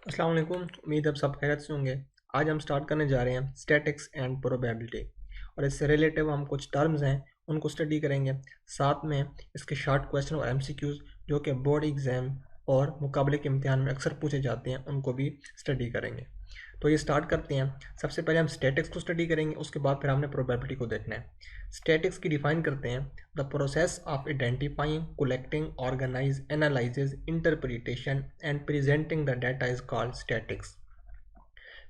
अस्सलाम वालेकुम। उम्मीद है आप सब खैरियत से होंगे। आज हम स्टार्ट करने जा रहे हैं स्टैटिक्स एंड प्रोबेबिलिटी और इससे रिलेटिव हम कुछ टर्म्स हैं उनको स्टडी करेंगे। साथ में इसके शॉर्ट क्वेश्चन और एमसीक्यूज जो कि बोर्ड एग्जाम और मुकाबले के इम्तिहान में अक्सर पूछे जाते हैं उनको भी स्टडी करेंगे। तो ये स्टार्ट करते हैं। सबसे पहले हम स्टैटिक्स को स्टडी करेंगे, उसके बाद फिर हमने प्रोबेबिलिटी को देखना है। स्टैटिक्स की डिफाइन करते हैं the process of identifying, collecting, organise, analyses, interpretation and presenting the data is called statics.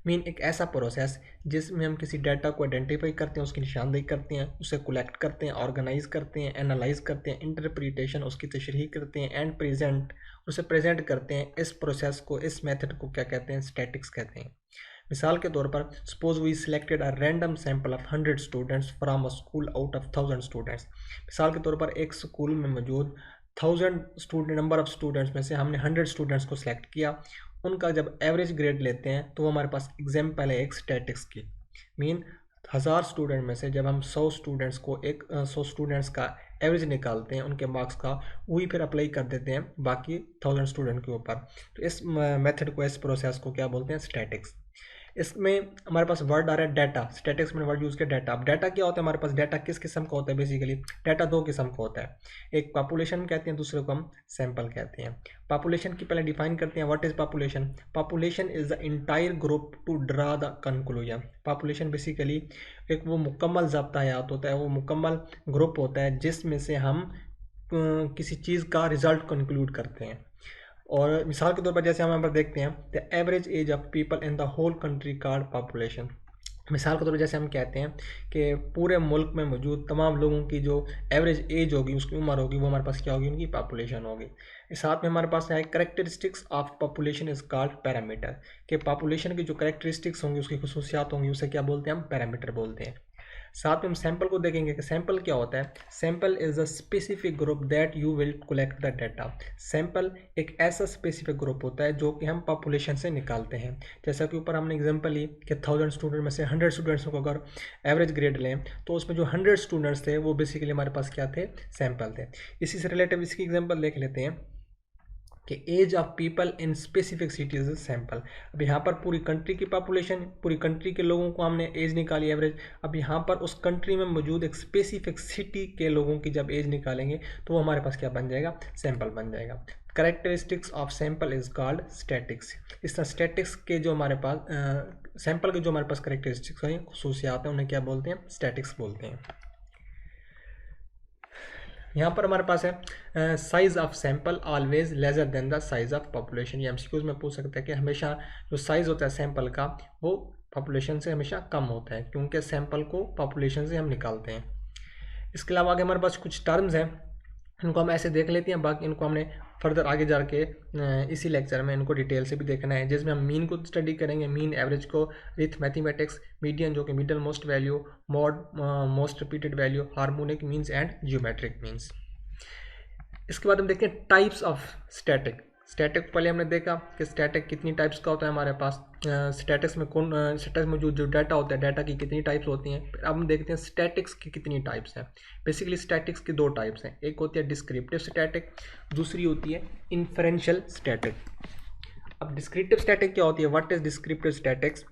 Mean एक ऐसा प्रोसेस जिसमें हम किसी डाटा को आइडेंटिफाई करते हैं, उसकी निशानदेही करते हैं, उसे कलेक्ट करते हैं, ऑर्गेनाइज करते हैं, एनालाइज करते हैं, इंटरप्रिटेशन उसकी तशरीह करते हैं एंड प्रेजेंट उसे प्रेजेंट करते हैं। इस प्रोसेस को, इस मेथड को क्या कहते हैं? स्टैटिक्स कहते हैं। मिसाल के तौर पर suppose we selected a random sample of 100 students from a school out of 1000 students. मिसाल के तौर पर एक स्कूल में मौजूद 1000 स्टूडेंट नंबर ऑफ स्टूडेंट्स में से हमने 100 स्टूडेंट्स को सिलेक्ट किया। उनका जब एवरेज ग्रेड लेते हैं तो वो हमारे पास एग्जाम्पल है एक स्टैटिक्स की। मीन 1000 स्टूडेंट में से जब हम 100 स्टूडेंट्स को 100 स्टूडेंट्स का एवरेज निकालते हैं उनके मार्क्स का, वही फिर अप्लाई कर देते हैं बाकी 1000 स्टूडेंट के ऊपर। तो इस मेथड को, इस प्रोसेस को क्या बोलते हैं? स्टैटिक्स। इसमें हमारे पास वर्ड आ रहा है डाटा। स्टैटिक्स में वर्ड यूज किया डाटा। अब डाटा क्या होता है? हमारे पास डाटा किस किस्म का होता है? बेसिकली डाटा दो किस्म का होता है। एक पॉपुलेशन कहते हैं, दूसरे को हम सैंपल कहते हैं। पॉपुलेशन की पहले डिफाइन करते हैं। What is population? Population is the entire group to draw the conclusion. Population basically एक वो मुकम्मल ज़ब्ता हयात होता है, वो मुकम्मल ग्रुप होता है जिसमें से हम किसी चीज़ का रिजल्ट कंक्लूड करते हैं। और मिसाल के तौर पर जैसे हम यहाँ पर देखते हैं the average age of people in the whole country card population. मिसाल के तौर पर जैसे हम कहते हैं कि पूरे मुल्क में मौजूद तमाम लोगों की जो एवरेज एज होगी, उसकी उम्र होगी, वो हमारे पास क्या होगी? उनकी पॉपुलेशन होगी। साथ में हमारे पास है characteristics of population is called parameter. कि पॉपुलेशन की जो करेक्टरिस्टिक्स होंगी, उसकी खसूसियात होंगी, उसे क्या बोलते हैं? हम पैरामीटर बोलते हैं। साथ में हम सैंपल को देखेंगे कि सैंपल क्या होता है। Sample is a specific group that you will collect the data. Sample एक ऐसा स्पेसिफिक ग्रुप होता है जो कि हम पॉपुलेशन से निकालते हैं। जैसा कि ऊपर हमने एग्जांपल ली कि 1000 स्टूडेंट में से 100 स्टूडेंट्स को अगर एवरेज ग्रेड लें तो उसमें जो 100 स्टूडेंट्स थे वो बेसिकली हमारे पास क्या थे? सैंपल थे। इसी से रिलेटिव इसकी एग्जाम्पल देख लेते हैं कि age of people in specific cities sample. अब यहाँ पर पूरी कंट्री की पॉपुलेशन, पूरी कंट्री के लोगों को हमने एज निकाली एवरेज। अब यहाँ पर उस कंट्री में मौजूद एक स्पेसिफिक सिटी के लोगों की जब एज निकालेंगे तो वो हमारे पास क्या बन जाएगा? सैंपल बन जाएगा। Characteristics of sample is called statics. इस तरह स्टैटिक्स के जो हमारे पास सैंपल के जो हमारे पास करेक्टरिस्टिक्स हैं, खसूसियात हैं, उन्हें क्या बोलते हैं? स्टैटिक्स बोलते हैं। यहाँ पर हमारे पास है size of sample always larger than the size of population. ये एमसीक्यूज में पूछ सकते हैं कि हमेशा जो साइज होता है सैंपल का वो पॉपुलेशन से हमेशा कम होता है, क्योंकि सैंपल को पॉपुलेशन से हम निकालते हैं। इसके अलावा आगे हमारे पास कुछ टर्म्स हैं, इनको हम ऐसे देख लेते हैं, बाकी इनको हमने फर्दर आगे जाके इसी लेक्चर में इनको डिटेल से भी देखना है, जिसमें हम मीन को स्टडी करेंगे, मीन एवरेज को, रिथ मैथमेटिक्स, मीडियन जो कि middle most value, mod most repeated value, harmonic means and geometric means. इसके बाद हम देखते हैं टाइप्स ऑफ स्टैटिक। स्टैटिक पहले हमने देखा कि स्टैटिक कितनी टाइप्स का होता है हमारे पास। स्टैटिक्स में स्टैटिक्स में जो डाटा होता है, डाटा की कितनी टाइप्स होती हैं। अब हम देखते हैं स्टैटिक्स की कितनी टाइप्स हैं। बेसिकली स्टैटिक्स की दो टाइप्स हैं, एक होती है डिस्क्रिप्टिव स्टैटिक, दूसरी होती है इन्फरेंशियल स्टैटिक। अब डिस्क्रिप्टिव स्टैटिक क्या होती है? What is descriptive statics?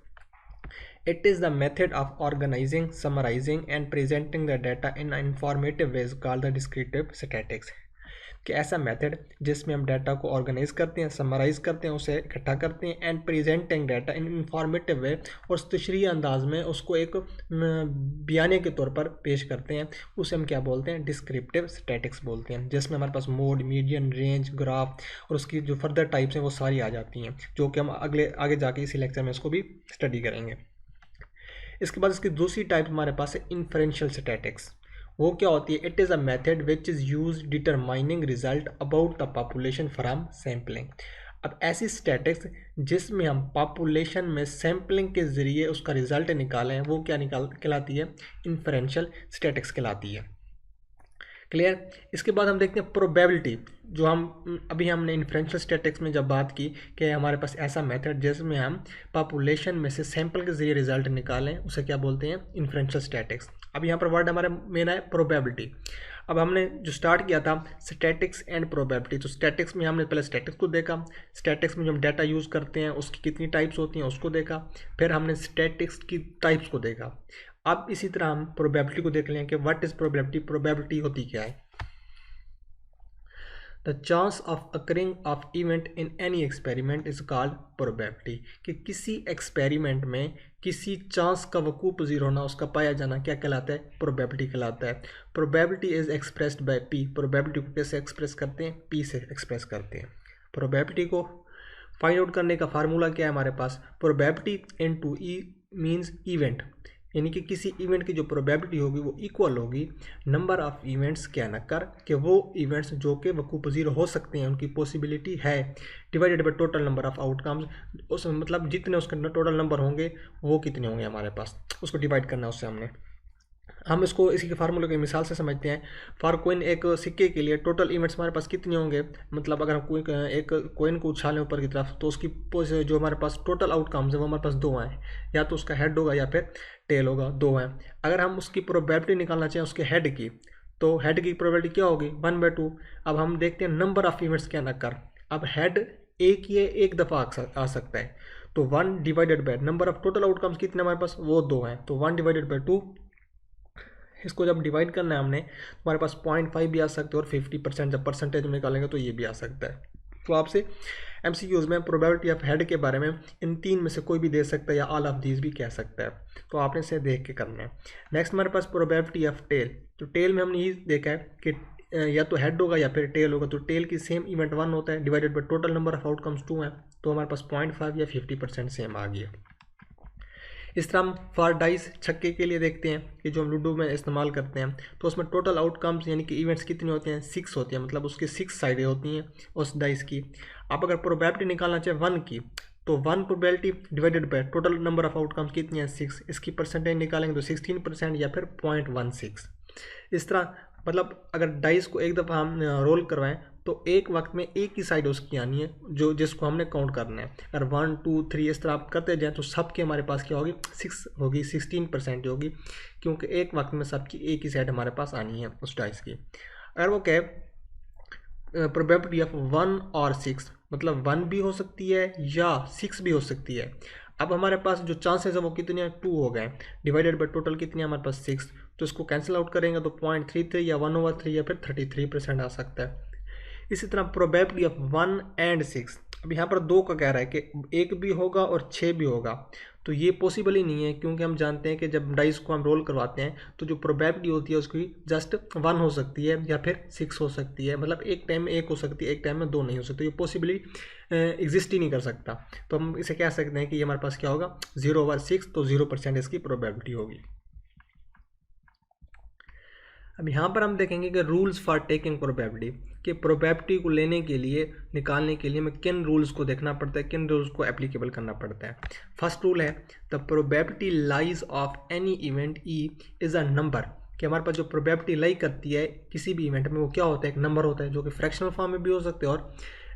It is the method of organizing, summarizing and presenting the data in an informative ways called the descriptive statistics। कि ऐसा मेथड जिसमें हम डाटा को ऑर्गेनाइज करते हैं, समराइज करते हैं, उसे इकट्ठा करते हैं and presenting data in informative way, और तशरीही अंदाज में उसको एक बयाने के तौर पर पेश करते हैं, उसे हम क्या बोलते हैं? डिस्क्रिप्टिव स्टैटिक्स बोलते हैं। जिसमें हमारे पास मोड, मीडियन, रेंज, ग्राफ और उसकी जो फर्दर टाइप्स हैं वो सारी आ जाती हैं, जो कि हम आगे जाके इसी लेक्चर में इसको भी स्टडी करेंगे। इसके बाद इसकी दूसरी टाइप हमारे पास है इन्फरेंशियल स्टैटिक्स। वो क्या होती है? It is a method which is use determining result about the population from sampling. अब ऐसी स्टैटिक्स जिसमें हम पॉपुलेशन में सैम्पलिंग के ज़रिए उसका रिजल्ट निकालें, वो क्या कहलाती है? इन्फरेंशियल स्टैटिक्स कहलाती है। क्लियर। इसके बाद हम देखते हैं प्रोबेबिलिटी, जो हम अभी हमने इन्फ्रेंशियल स्टैटिस्टिक्स में जब बात की कि हमारे पास ऐसा मेथड जिसमें हम पॉपुलेशन में से सैंपल के जरिए रिजल्ट निकालें, उसे क्या बोलते हैं, इन्फ्रेंशियल स्टैटिक्स। अब यहाँ पर वर्ड हमारा मेन है प्रोबेबिलिटी। अब हमने जो स्टार्ट किया था स्टैटिक्स एंड प्रोबेबिलिटी, तो स्टैटिक्स में हमने पहले स्टैटिक्स को देखा, स्टैटिक्स में जो हम डाटा यूज़ करते हैं उसकी कितनी टाइप्स होती हैं उसको देखा, फिर हमने स्टैटिक्स की टाइप्स को देखा। अब इसी तरह हम प्रोबेबिलिटी को देख लें कि व्हाट इज प्रोबेबिलिटी, प्रोबेबिलिटी होती क्या है। The chance of occurring of event in any experiment is called probability, कि किसी एक्सपेरिमेंट में किसी चांस का वकूफ पजीर होना, उसका पाया जाना क्या कहलाता है, प्रोबेबिलिटी कहलाता है। Probability is expressed by P, probability को कैसे एक्सप्रेस करते हैं, पी से एक्सप्रेस करते हैं। प्रोबेबिलिटी को फाइंड आउट करने का फार्मूला क्या है हमारे पास, प्रोबेबिलिटी इनटू ई मींस इवेंट, यानी कि किसी इवेंट की जो प्रोबेबिलिटी होगी वो इक्वल होगी नंबर ऑफ इवेंट्स क्या न कर, कि वो इवेंट्स जो कि वकूफ पजीर हो सकते हैं उनकी पॉसिबिलिटी है, divided by total number of outcomes, उस मतलब जितने उसके टोटल नंबर होंगे वो कितने होंगे हमारे पास, उसको डिवाइड करना है उससे हमने। हम इसको इसी के फार्मूले की मिसाल से समझते हैं। फॉर कोइन, एक सिक्के के लिए टोटल इवेंट्स हमारे पास कितने होंगे, मतलब अगर हम कोई एक कोइन को उछालें ऊपर की तरफ तो उसकी जो हमारे पास टोटल आउटकम्स है वो हमारे पास दो हैं, या तो उसका हेड होगा या फिर टेल होगा, दो हैं। अगर हम उसकी प्रोबेबिलिटी निकालना चाहें उसके हेड की, तो हेड की प्रोबेबिलिटी क्या होगी, 1/2। अब हम देखते हैं नंबर ऑफ इवेंट्स क्या ना कर, अब हेड एक दफ़ा आ सकता है, तो 1 divided by number of total outcomes कितने हमारे पास, वो दो हैं, तो 1 डिवाइडेड बाय 2। इसको जब डिवाइड करना है हमने तो हमारे पास 0.5 भी आ सकते हैं और 50% जब परसेंटेज में निकालेंगे तो ये भी आ सकता है। तो आपसे MCQs में प्रोबेबिलिटी ऑफ हेड के बारे में इन तीन में से कोई भी दे सकता है या ऑल ऑफ दीज भी कह सकता है, तो आपने इसे देख के करना है। नेक्स्ट हमारे पास प्रोबेबिलिटी ऑफ टेल, तो टेल में हमने ये देखा है कि या तो हेड होगा या फिर टेल होगा, तो टेल की सेम इवेंट 1 होता है divided by total number of outcomes 2 हैं, तो हमारे पास 0.5 या 50% सेम आ गया। इस तरह हम फॉर डाइस छक्के के लिए देखते हैं कि जो हम लूडो में इस्तेमाल करते हैं, तो उसमें टोटल आउटकम्स यानी कि इवेंट्स कितने होते हैं, 6 होती हैं, मतलब उसकी 6 साइडें होती हैं उस डाइस की। आप अगर प्रोबेबिलिटी निकालना चाहें 1 की, तो 1 probability divided by total number of outcomes कितनी है, 6, इसकी परसेंटेज निकालेंगे तो 16% या फिर 0.16। इस तरह मतलब अगर डाइस को एक दफ़ा हम रोल करवाएं तो एक वक्त में एक ही साइड उसकी आनी है जो जिसको हमने काउंट करना है। अगर 1 2 3 इस तरह आप करते जाएं तो सबके हमारे पास क्या होगी, 6 होगी, 16% होगी, क्योंकि एक वक्त में सबकी एक ही साइड हमारे पास आनी है उस डाइस की। अगर वो कहे प्रोबेबिलिटी ऑफ 1 और 6, मतलब 1 भी हो सकती है या 6 भी हो सकती है। अब हमारे पास जो चांसेस है वो कितने हैं, 2 हो गए, डिवाइडेड बाय टोटल कितनी है हमारे पास 6, तो इसको कैंसिल आउट करेंगे तो 0.33 या 1/3 या फिर 33% आ सकता है। इसी तरह प्रोबेबिलिटी ऑफ 1 एंड 6, अब यहाँ पर 2 का कह रहा है कि 1 भी होगा और 6 भी होगा, तो ये पॉसिबल ही नहीं है, क्योंकि हम जानते हैं कि जब डाइस को हम रोल करवाते हैं तो जो प्रोबेबिलिटी होती है उसकी जस्ट 1 हो सकती है या फिर 6 हो सकती है, मतलब एक टाइम में 1 हो सकती है, एक टाइम में 2 नहीं हो सकती, ये पॉसिबली एग्जिस्ट ही नहीं कर सकता। तो हम इसे कह सकते हैं कि ये हमारे पास क्या होगा, 0/6, तो 0% इसकी प्रोबेबिलिटी होगी। अब यहाँ पर हम देखेंगे कि रूल्स फॉर टेकिंग प्रोबेबिलिटी, कि प्रोबेबिलिटी को लेने के लिए, निकालने के लिए हमें किन रूल्स को देखना पड़ता है, किन रूल्स को एप्लीकेबल करना पड़ता है। फर्स्ट रूल है the probability lies of any event E is a number, कि हमारे पास जो प्रोबेबिलिटी लाई करती है किसी भी इवेंट में वो क्या होता है, एक नंबर होता है, जो कि फ्रैक्शनल फॉर्म में भी हो सकते हैं और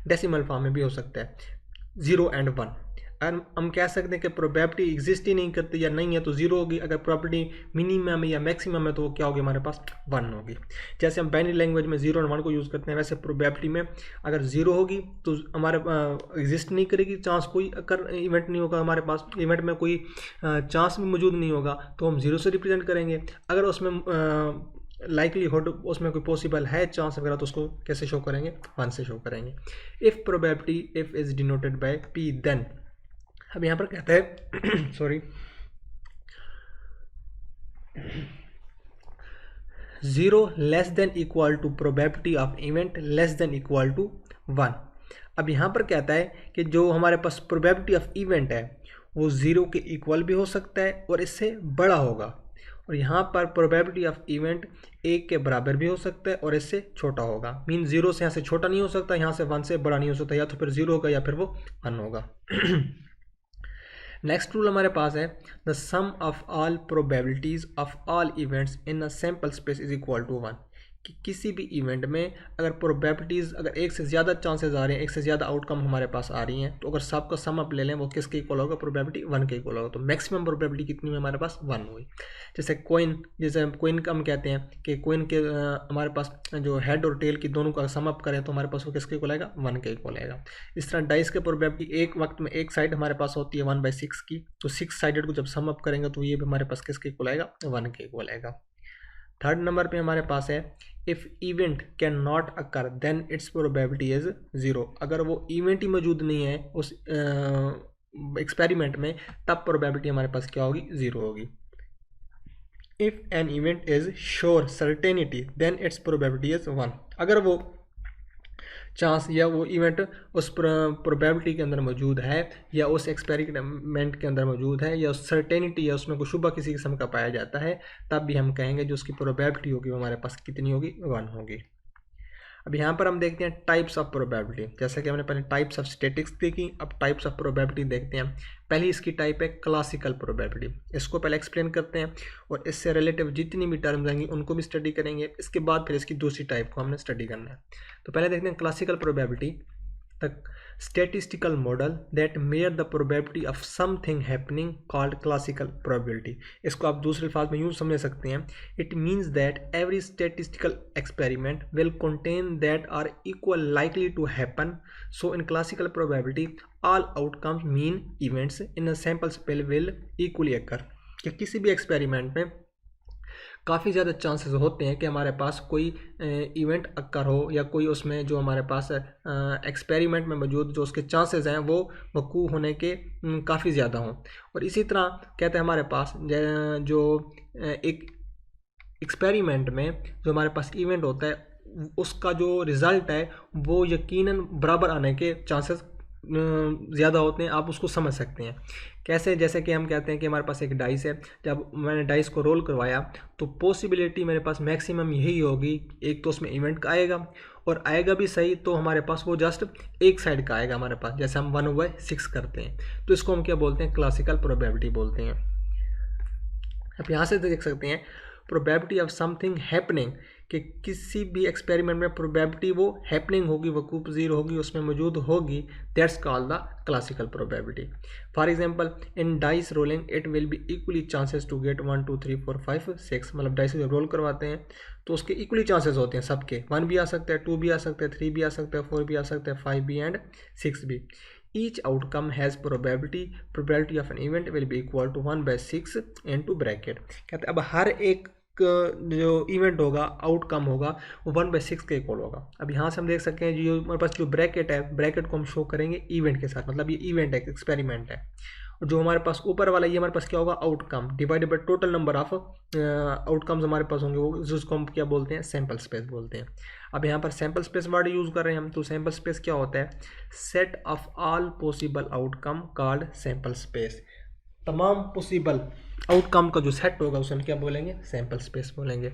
डेसिमल फॉर्म में भी हो सकता है, 0 and 1। अगर हम कह सकते हैं कि प्रोबेबिलिटी एग्जिस्ट ही नहीं करती या नहीं है तो 0 होगी, अगर प्रोबेबिलिटी मिनिमम है या मैक्सिमम है तो वो क्या होगी, हमारे पास 1 होगी। जैसे हम बाइनरी लैंग्वेज में 0 और 1 को यूज़ करते हैं, वैसे प्रोबेबिलिटी में अगर 0 होगी तो हमारे एग्जिस्ट नहीं करेगी, चांस कोई अगर इवेंट नहीं होगा, हमारे पास इवेंट में कोई चांस भी मौजूद नहीं होगा तो हम 0 से रिप्रेजेंट करेंगे। अगर उसमें लाइकलीहुड उसमें कोई पॉसिबल है चांस वगैरह तो उसको कैसे शो करेंगे, 1 से शो करेंगे। If probability if is denoted by P then, अब यहाँ पर कहता है sorry 0 less than equal to probability of event less than equal to 1। अब यहाँ पर कहता है कि जो हमारे पास प्रोबेबिलिटी ऑफ इवेंट है वो 0 के इक्वल भी हो सकता है और इससे बड़ा होगा, और यहाँ पर प्रोबेबिलिटी ऑफ इवेंट 1 के बराबर भी हो सकता है और इससे छोटा होगा। मीन 0 से यहाँ से छोटा नहीं हो सकता, यहाँ से 1 से बड़ा नहीं हो सकता, या तो फिर 0 होगा या फिर वो 1 होगा। नेक्स्ट रूल हमारे पास है the sum of all probabilities of all events in a sample space is equal to 1, कि किसी भी इवेंट में अगर प्रोबेबिलिटीज़ अगर एक से ज़्यादा चांसेस आ रहे हैं, एक से ज़्यादा आउटकम हमारे पास आ रही हैं, तो अगर सबका सम अप ले लें वो किसके इक्वल होगा, प्रोबेबिलिटी 1 के इक्वल होगा। तो मैक्सिमम प्रोबेबिलिटी कितनी में हमारे पास 1 हुई। जैसे कोइन का हम कहते हैं कि कोइन के हमारे पास जो हेड और टेल की दोनों का सम अप करें तो हमारे पास वो किसके इक्वल आएगा, 1 के इक्वल आएगा। इस तरह डाइस के प्रोबेबिलिटी एक वक्त में एक साइड हमारे पास होती है 1/6 की, तो 6 साइडेड को जब सम अप करेंगे तो ये भी हमारे पास किसके इक्वल आएगा, 1 के इक्वल आएगा। थर्ड नंबर पे हमारे पास है if event can not occur then its probability is 0। अगर वो इवेंट ही मौजूद नहीं है उस एक्सपेरिमेंट में तब प्रोबेबिलिटी हमारे पास क्या होगी, 0 होगी। If an event is sure certainty then its probability is 1। अगर वो चांस या वो इवेंट उस प्रोबेबिलिटी के अंदर मौजूद है या उस एक्सपेरिमेंट के अंदर मौजूद है या उस सर्टेनिटी या उसमें कोई शुबा किसी किस्म का पाया जाता है, तब भी हम कहेंगे जो उसकी प्रोबेबिलिटी होगी वो हमारे पास कितनी होगी, 1 होगी। अब यहाँ पर हम देखते हैं टाइप्स ऑफ प्रोबेबिलिटी। जैसा कि हमने पहले टाइप्स ऑफ स्टैटिक्स देखी, अब टाइप्स ऑफ प्रोबेबिलिटी देखते हैं। पहली इसकी टाइप है क्लासिकल प्रोबेबिलिटी। इसको पहले एक्सप्लेन करते हैं और इससे रिलेटिव जितनी भी टर्म्स आएंगी उनको भी स्टडी करेंगे। इसके बाद फिर इसकी दूसरी टाइप को हमने स्टडी करना है। तो पहले देखते हैं classical probability. The statistical model that measure the probability of something happening called classical probability। इसको आप दूसरे अल्फाज में यूँ समझ सकते हैं, it means that every statistical experiment will contain that are equal likely to happen। So in classical probability all outcomes mean events in a sample space will equally occur। कि किसी भी एक्सपेरिमेंट में काफ़ी ज़्यादा चांसेस होते हैं कि हमारे पास कोई इवेंट अक्कर हो या कोई उसमें जो हमारे पास एक्सपेरिमेंट में मौजूद जो उसके चांसेस हैं वो वकू होने के काफ़ी ज़्यादा हों। और इसी तरह कहते हैं हमारे पास जो एक एक्सपेरिमेंट में जो हमारे पास इवेंट होता है उसका जो रिज़ल्ट है वो यकीनन बराबर आने के चांसेस ज़्यादा होते हैं। आप उसको समझ सकते हैं कैसे, जैसे कि हम कहते हैं कि हमारे पास एक डाइस है, जब मैंने डाइस को रोल करवाया तो पॉसिबिलिटी मेरे पास मैक्सिमम यही होगी, एक तो उसमें इवेंट का आएगा और आएगा भी सही तो हमारे पास वो जस्ट एक साइड का आएगा हमारे पास, जैसे हम 1/6 करते हैं। तो इसको हम क्या बोलते हैं, क्लासिकल प्रोबेबिलिटी बोलते हैं। अब यहाँ से देख सकते हैं प्रोबेबिलिटी ऑफ समथिंग हैपनिंग, कि किसी भी एक्सपेरिमेंट में प्रोबेबिलिटी वो हैपनिंग होगी, वकूफ पज़ीर होगी, उसमें मौजूद होगी, that's called the classical probability. For example in dice rolling it will be equally chances to get 1 2 3 4 5 6। मतलब डाइस जब रोल करवाते हैं तो उसके इक्वली चांसेस होते हैं सबके, 1 भी आ सकता है, 2 भी आ सकता है, 3 भी आ सकता है, 4 भी आ सकता है, 5 भी एंड 6 भी। Each outcome has probability of an event will be equal to 1/6 into bracket। कहते हैं अब हर एक जो इवेंट होगा आउटकम होगा वो 1/6 के इक्वल होगा। अब यहाँ से हम देख सकते हैं जो हमारे पास जो ब्रैकेट है, ब्रैकेट को हम शो करेंगे इवेंट के साथ, मतलब ये इवेंट है, एक्सपेरिमेंट है। और जो हमारे पास ऊपर वाला ये हमारे पास क्या होगा, outcome divided by total number of outcomes हमारे पास होंगे, वो जिसको हम क्या बोलते हैं, सैम्पल स्पेस बोलते हैं। अब यहाँ पर सैम्पल स्पेस वर्ड यूज़ कर रहे हैं हम, तो सैम्पल स्पेस क्या होता है, set of all possible outcome called sample space. तमाम पॉसिबल आउटकम का जो सेट होगा उसे हम क्या बोलेंगे, सैम्पल स्पेस बोलेंगे।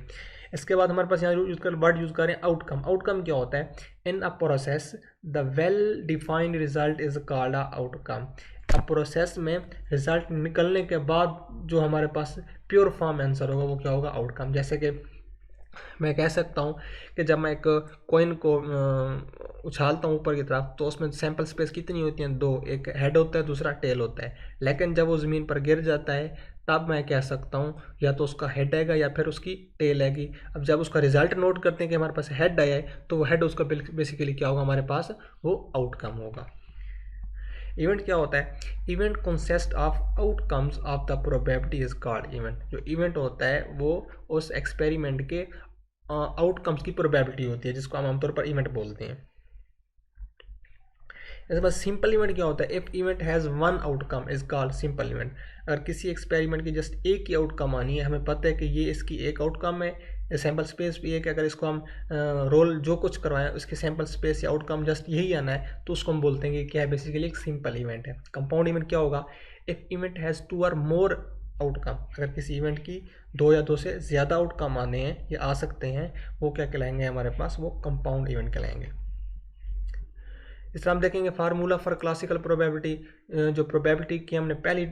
इसके बाद हमारे पास यहाँ वर्ड यूज़ करें आउटकम। आउटकम क्या होता है, in a process the well defined result is called a outcome. अब प्रोसेस में रिजल्ट निकलने के बाद जो हमारे पास प्योर फॉर्म आंसर होगा वो क्या होगा, आउटकम। जैसे कि मैं कह सकता हूँ कि जब मैं एक कॉइन को उछालता हूँ ऊपर की तरफ तो उसमें सैम्पल स्पेस कितनी होती हैं, 2, एक हेड होता है दूसरा टेल होता है। लेकिन जब वो ज़मीन पर गिर जाता है तब मैं कह सकता हूँ या तो उसका हेड आएगा या फिर उसकी टेल आएगी। अब जब उसका रिजल्ट नोट करते हैं कि हमारे पास हेड आया है तो वो हेड उसका बेसिकली क्या होगा, हमारे पास वो आउटकम होगा। इवेंट क्या होता है, event consist of outcomes of the probability is called event. जो इवेंट होता है वो उस एक्सपेरिमेंट के आउटकम्स की प्रोबेबिलिटी होती है, जिसको हम आमतौर पर इवेंट बोलते हैं। इसके बाद सिंपल इवेंट क्या होता है, if event has 1 outcome is called simple event. अगर किसी एक्सपेरिमेंट की जस्ट एक ही आउटकम आनी है, हमें पता है कि ये इसकी एक आउटकम है, सैम्पल स्पेस भी है कि अगर इसको हम रोल जो कुछ करवाएं उसके सैम्पल स्पेस या आउटकम जस्ट यही आना है, तो उसको हम बोलते हैं कि क्या है, बेसिकली एक सिंपल इवेंट है। कंपाउंड इवेंट क्या होगा, इफ इवेंट हैज़ 2 और मोर आउटकम। अगर किसी इवेंट की 2 या 2 से ज़्यादा आउटकम आने हैं या आ सकते हैं, वो क्या कहलाएंगे हमारे पास, वो कंपाउंड इवेंट कहलाएंगे। इस तरह हम देखेंगे फार्मूला फॉर क्लासिकल प्रोबेबिलिटी। जो प्रोबेबिलिटी की हमने पहली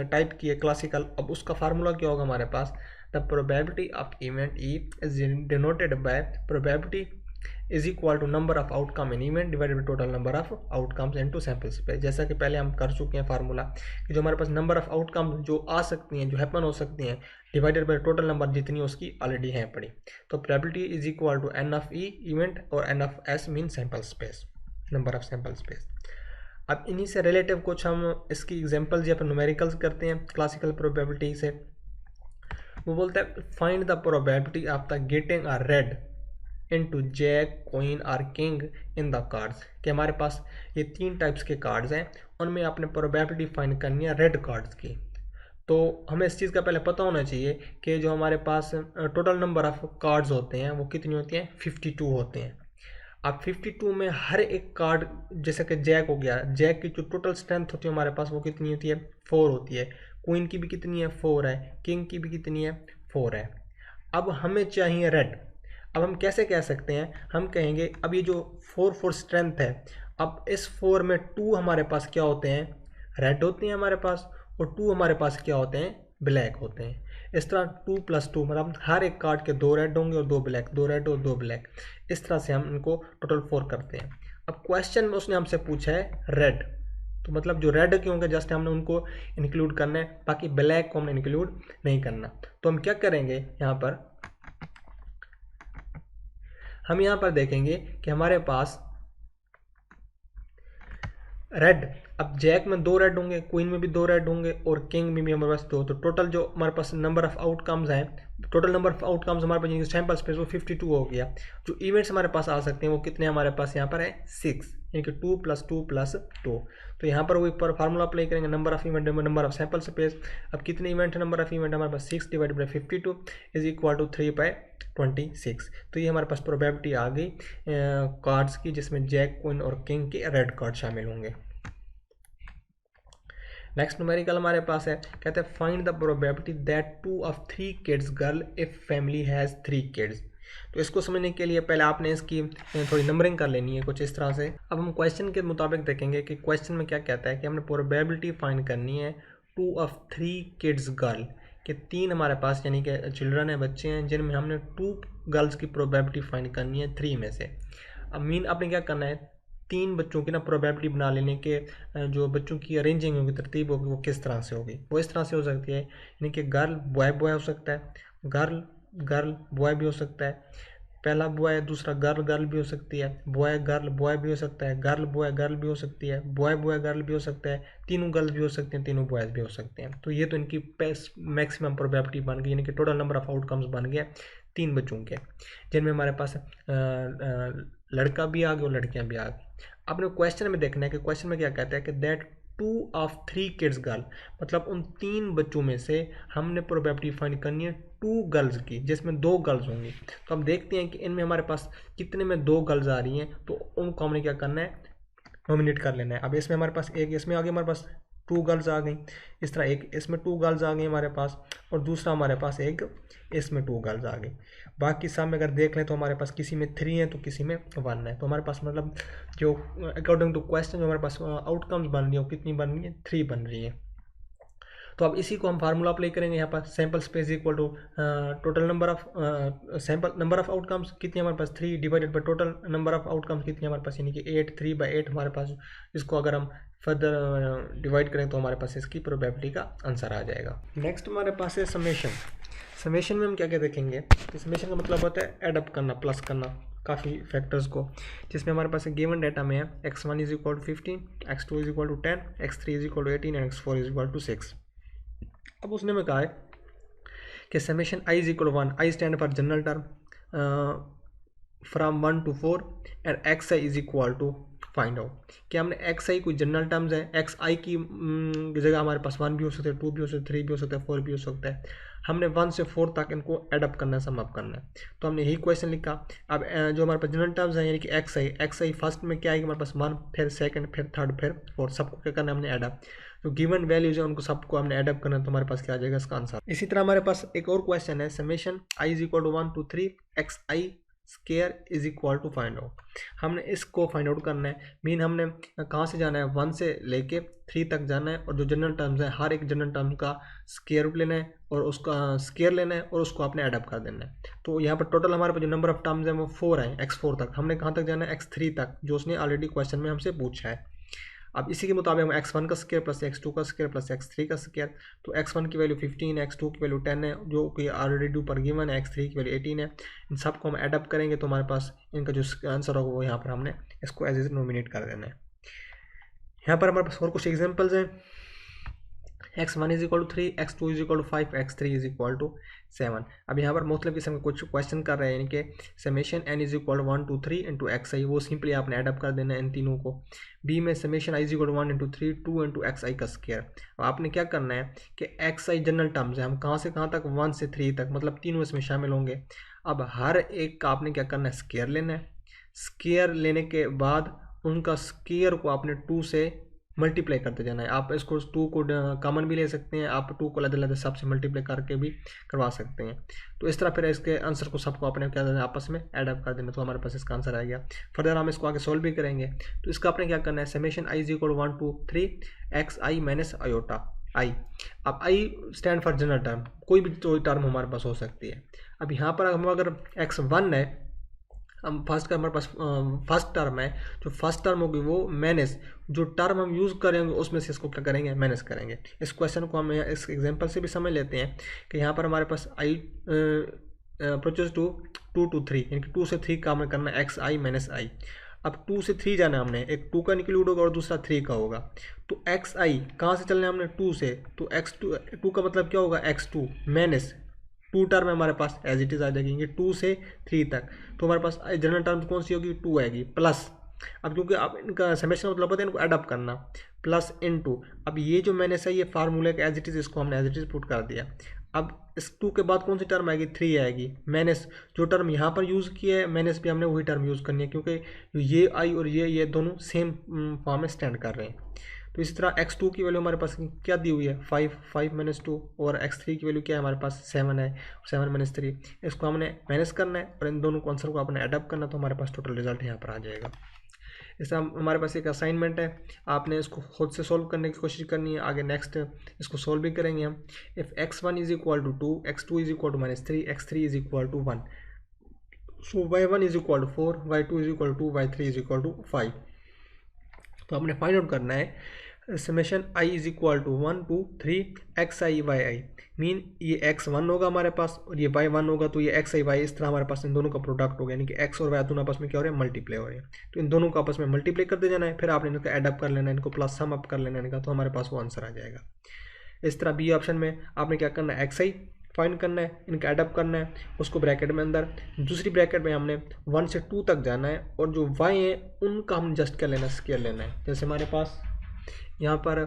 टाइप की है क्लासिकल, अब उसका फार्मूला क्या होगा हमारे पास, the probability of event E is denoted by probability is equal to number of outcome in event divided by total number of outcomes into sample space. जैसा कि पहले हम कर चुके हैं फार्मूला कि जो हमारे पास नंबर ऑफ आउटकम जो आ सकती हैं, जो हैपन हो सकती हैं, डिवाइडेड बाई टोटल नंबर जितनी उसकी ऑलरेडी है पड़ी। तो probability is equal to n of E event और n of S mean sample space, number of sample space. अब इन्हीं से रिलेटिव कुछ हम इसकी एग्जांपल्स या फिर न्यूमेरिकल्स करते हैं क्लासिकल प्रोबेबिलिटी से। वो बोलता है find the probability of the getting a red into jack queen और किंग इन द कार्ड्स, कि हमारे पास ये 3 टाइप्स के कार्ड्स हैं, उनमें आपने प्रोबेबिलिटी फाइंड करनी है रेड कार्ड्स की। तो हमें इस चीज़ का पहले पता होना चाहिए कि जो हमारे पास टोटल नंबर ऑफ कार्ड्स होते हैं वो कितनी होती हैं, 52 होते हैं। अब 52 में हर एक कार्ड, जैसे कि जैक हो गया, जैक की जो टोटल स्ट्रेंथ होती है हमारे पास वो कितनी होती है, 4 होती है। क्वीन की भी कितनी है, 4 है। किंग की भी कितनी है, 4 है। अब हमें चाहिए रेड। अब हम कैसे कह सकते हैं, हम कहेंगे अब ये जो 4 स्ट्रेंथ है, अब इस 4 में 2 हमारे पास क्या होते हैं, रेड होते हैं हमारे पास, और 2 हमारे पास क्या होते हैं, ब्लैक होते हैं। इस तरह 2 + 2 मतलब हर एक कार्ड के 2 रेड होंगे और 2 ब्लैक, 2 रेड और 2 ब्लैक। इस तरह से हम इनको टोटल 4 करते हैं। अब क्वेश्चन में उसने हमसे पूछा है रेड, तो मतलब जो रेड के होंगे जस्ट हमने उनको इंक्लूड करना है, बाकी ब्लैक को हमने इंक्लूड नहीं करना। तो हम क्या करेंगे, हम यहाँ पर देखेंगे कि हमारे पास रेड, अब जैक में 2 रेड होंगे, क्वीन में भी 2 रेड होंगे और किंग में भी हमारे पास 2। तो टोटल जो हमारे पास नंबर ऑफ आउटकम्स हैं, टोटल नंबर ऑफ आउटकम्स हमारे पास सैंपल स्पेस वो 52 हो गया। जो इवेंट्स हमारे पास आ सकते हैं वो कितने हमारे पास यहाँ पर है, 6, यानी कि 2 + 2 + 2। तो यहाँ पर वो एक पर फार्मूला अप्लाई करेंगे, number of event number of sample space. अब कितने इवेंट है, नंबर ऑफ इवेंट हमारे पास 6 / 52 इज इक्वल टू 3/26। तो ये हमारे पास प्रोबेबिलिटी आ गई कार्ड्स की, जिसमें जैक, क्वीन और किंग के रेड कार्ड शामिल होंगे। नेक्स्ट न्यूमेरिकल हमारे पास है, कहते हैं find the probability that 2 of 3 kids girl if family has 3 kids। तो इसको समझने के लिए पहले आपने इसकी थोड़ी नंबरिंग कर लेनी है कुछ इस तरह से। अब हम क्वेश्चन के मुताबिक देखेंगे कि क्वेश्चन में क्या कहता है कि हमने प्रोबेबिलिटी फाइंड करनी है 2 of 3 kids गर्ल, कि 3 हमारे पास यानी कि चिल्ड्रन है, बच्चे हैं, जिनमें हमने 2 गर्ल्स की प्रोबेबिलिटी फाइंड करनी है 3 में से। अब मीन आपने क्या करना है, 3 बच्चों की ना प्रोबेबिलिटी बना लेने के, जो बच्चों की अरेंजिंग होगी, तरतीब होगी, वो किस तरह से होगी। वो इस तरह से हो सकती है, यानी कि गर्ल बॉय बॉय हो सकता है, गर्ल गर्ल बॉय भी हो सकता है, पहला बॉय दूसरा गर्ल गर्ल भी हो सकती है, बॉय गर्ल बॉय भी हो सकता है, गर्ल बॉय गर्ल भी हो सकती है, बॉय बॉय गर्ल भी हो सकता है, तीनों गर्ल भी हो सकते हैं, तीनों बॉयज़ भी हो सकते हैं। तो ये तो इनकी मैक्सिमम प्रोबेबिलिटी बन गई, यानी कि टोटल नंबर ऑफ आउटकम्स बन गया 3 बच्चों के, जिनमें हमारे पास लड़का भी आ गया और लड़कियां भी आ गई। आपने क्वेश्चन में देखना है कि क्वेश्चन में क्या कहता है कि दैट 2 of 3 kids गर्ल, मतलब उन 3 बच्चों में से हमने प्रोबेबिलिटी फाइंड करनी है 2 गर्ल्स की, जिसमें 2 गर्ल्स होंगी। तो हम देखते हैं कि इनमें हमारे पास कितने में 2 गर्ल्स आ रही हैं, तो उनको हमने क्या करना है, नॉमिनेट कर लेना है। अब इसमें हमारे पास एक, इसमें आगे हमारे पास 2 गर्ल्स आ गई, इस तरह एक इसमें 2 गर्ल्स आ गई हमारे पास, और दूसरा हमारे पास एक इसमें 2 गर्ल्स आ गई। बाकी सब में अगर देख लें तो हमारे पास किसी में 3 है तो किसी में 1 है। तो हमारे पास मतलब जो अकॉर्डिंग टू क्वेश्चन जो हमारे पास आउटकम्स बन रही है वो कितनी बन रही है, 3 बन रही है। तो अब इसी को हम फार्मूला अप्लाई करेंगे यहाँ पर, sample space equal to total number of sample number of outcomes कितनी हमारे पास 3 divided by total number of outcomes कितनी हमारे पास, यानी कि 8, 3/8 हमारे पास। इसको अगर हम फर्दर डिवाइड करें तो हमारे पास इसकी प्रोबेबिलिटी का आंसर आ जाएगा। नेक्स्ट हमारे पास है समेशन। समेशन में हम क्या क्या देखेंगे, समेशन का मतलब होता है एड अप करना, प्लस करना काफ़ी फैक्टर्स को, जिसमें हमारे पास गिवन डाटा में है x1 = 15, x2 = 10, x3 = 18 and x4 = 6। अब उसने में कहा है कि summation i = 1, i stand for general term from 1 to 4 and xi = find out, कि हमने xi कोई जनरल टर्म्स है, xi की जगह हमारे पास 1 भी हो सकता है, 2 भी हो सकता है, 3 भी हो सकता है, 4 भी हो सकता है। हमने 1 से 4 तक इनको एडअप करना है, सम अप करना है। तो हमने यही क्वेश्चन लिखा। अब जो हमारे पास जनरल टर्म्स हैं यानी कि xi फर्स्ट में क्या आएगा हमारे पास 1, फिर सेकंड, फिर थर्ड, फिर फोर्थ, सबको क्या करना है हमने एडअप। जो गिवन वैल्यूज है उनको सबको हमने एडअप करना है, तो हमारे पास क्या आ जाएगा इसका आंसर। इसी तरह हमारे पास एक और क्वेश्चन है, summation i = 1 to 3 xi square is equal to find out. हमने इसको फाइंड आउट करना है। मीन हमने कहाँ से जाना है, 1 से लेके 3 तक जाना है और जो जनरल टर्म्स है हर एक जनरल टर्म का स्केयर रूट लेना है और उसका स्केयर लेना है और उसको आपने एडअप कर देना है। तो यहाँ पर टोटल हमारे पास जो नंबर ऑफ टर्म्स है वो 4 है, x4 तक। हमने कहाँ तक जाना है, x3 तक, जो उसने ऑलरेडी क्वेश्चन में हमसे पूछा है। अब इसी के मुताबिक हम x1 का स्केयर प्लस x2 का स्केयर प्लस x3 का स्केयर, तो x1 की वैल्यू 15 है, x2 की वैल्यू 10 है, जो कि ऑलरेडी ऊपर गिवन है, x3 की वैल्यू 18 है। इन सबको हम एडअप करेंगे तो हमारे पास इनका जो आंसर होगा वो यहाँ पर हमने इसको एज इज नोमिनेट कर देना है। यहाँ पर हमारे पास और कुछ एग्जाम्पल्स हैं। x1 is equal to 3, x2 is equal to 5, x3 is equal to 7। अब यहाँ पर मुख्तलिफ किस्म के कुछ क्वेश्चन कर रहे हैं, यानी कि summation n is equal 1 to 3 into x i, वो सिंपली आपने एडअप कर देना है इन तीनों को। बी में summation i is equal 1 into 3 2 into x i का स्केयर। अब आपने क्या करना है कि एक्स आई जनरल टर्म्स है, हम कहाँ से कहाँ तक, 1 से 3 तक, मतलब तीनों इसमें शामिल होंगे। अब हर एक का आपने क्या करना है, स्केयर लेना है। स्केयर लेने के बाद उनका स्केयर को आपने 2 से मल्टीप्लाई करते जाना है। आप इसको 2 को कॉमन भी ले सकते हैं, आप 2 को अलग अलग सब से मल्टीप्लाई करके भी करवा सकते हैं। तो इस तरह फिर इसके आंसर को सबको आपने क्या करना है, आपस में एडअप कर देना, तो हमारे पास इसका आंसर आ गया। फर्दर हम इसको आगे सोल्व भी करेंगे। तो इसका आपने क्या करना है, summation i is equal 1 to 3 x i minus iota i. अब i stand for general term, कोई भी टर्म हमारे पास हो सकती है। अब यहाँ पर हम अगर x1 है, हम फर्स्ट का हमारे पास फर्स्ट टर्म है, जो फर्स्ट टर्म होगी वो माइनस जो टर्म हम यूज़ करेंगे उसमें से इसको क्या करेंगे, माइनस करेंगे। इस क्वेश्चन को हम इस एग्जांपल से भी समझ लेते हैं कि यहाँ पर हमारे पास आई अप्रोचेस टू 2 to 3, यानी कि 2 से 3 का हमें करना है एक्स आई माइनस आई। अब 2 से 3 जाना है हमने, एक 2 का इंक्लूड होगा और दूसरा 3 का होगा। तो एक्स आई कहाँ से चलना है हमने, 2 से, तो x2 का मतलब क्या होगा, x2 माइनस 2 टर्म हमारे पास एज इट इज़ आ जाएगी 2 से 3 तक। तो हमारे पास जनरल टर्म कौन सी होगी, 2 आएगी प्लस। अब क्योंकि आप इनका समेशन मतलब होता है इनको एडअप करना, प्लस इनटू। अब ये जो मैंने सही ये फार्मूले का एज इट इज़, इसको हमने एज इट इज़ पुट कर दिया। अब इस 2 के बाद कौन सी टर्म आएगी, 3 आएगी माइनस जो टर्म यहाँ पर यूज़ किया है माइनस भी हमने वही टर्म यूज़ करनी है, क्योंकि ये आई और ये दोनों सेम फॉर्म में स्टैंड कर रहे हैं। तो इसी तरह x2 की वैल्यू हमारे पास क्या दी हुई है, 5 माइनस 2, और x3 की वैल्यू क्या है हमारे पास, 7 है, 7 माइनस 3। इसको हमने माइनस करना है और इन दोनों को आंसर को आपने एडअप करना, तो हमारे पास टोटल रिजल्ट यहाँ पर आ जाएगा। इस तरह हमारे पास एक असाइनमेंट है, आपने इसको खुद से सोल्व करने की कोशिश करनी है। आगे नेक्स्ट इसको सोल्व भी करेंगे हम। If x1 is equal to 2, x2 is equal to -3, x3 is equal to 1, so y1 is equal to 4, y2 is equal to 2, y3 is equal to 5। तो हमने फाइंड आउट करना है summation i is equal to 1 to 3 x I Y I. Mean ये x1 होगा हमारे पास और ये y1 होगा, तो ये एक्स आई वाई इस तरह हमारे पास इन दोनों का प्रोडक्ट होगा, यानी कि x और y दोनों आपस में क्या हो रहे हैं, मल्टीप्लाई हो रहे हैं। तो इन दोनों को आपस में मल्टीप्लाई करते जाना है, फिर आपने इनका एडअप कर लेना है, इनको प्लस सम अप कर लेना है इनका, तो हमारे पास वो आंसर आ जाएगा। इस तरह बी ऑप्शन में आपने क्या करना है, एक्स आई फाइंड करना है, इनका एडअप करना है, उसको ब्रैकेट में अंदर, दूसरी ब्रैकेट में हमने 1 से 2 तक जाना है, और जो y है उनका हम जस्ट क्या लेना है, स्केयर लेना है। जैसे हमारे पास यहाँ पर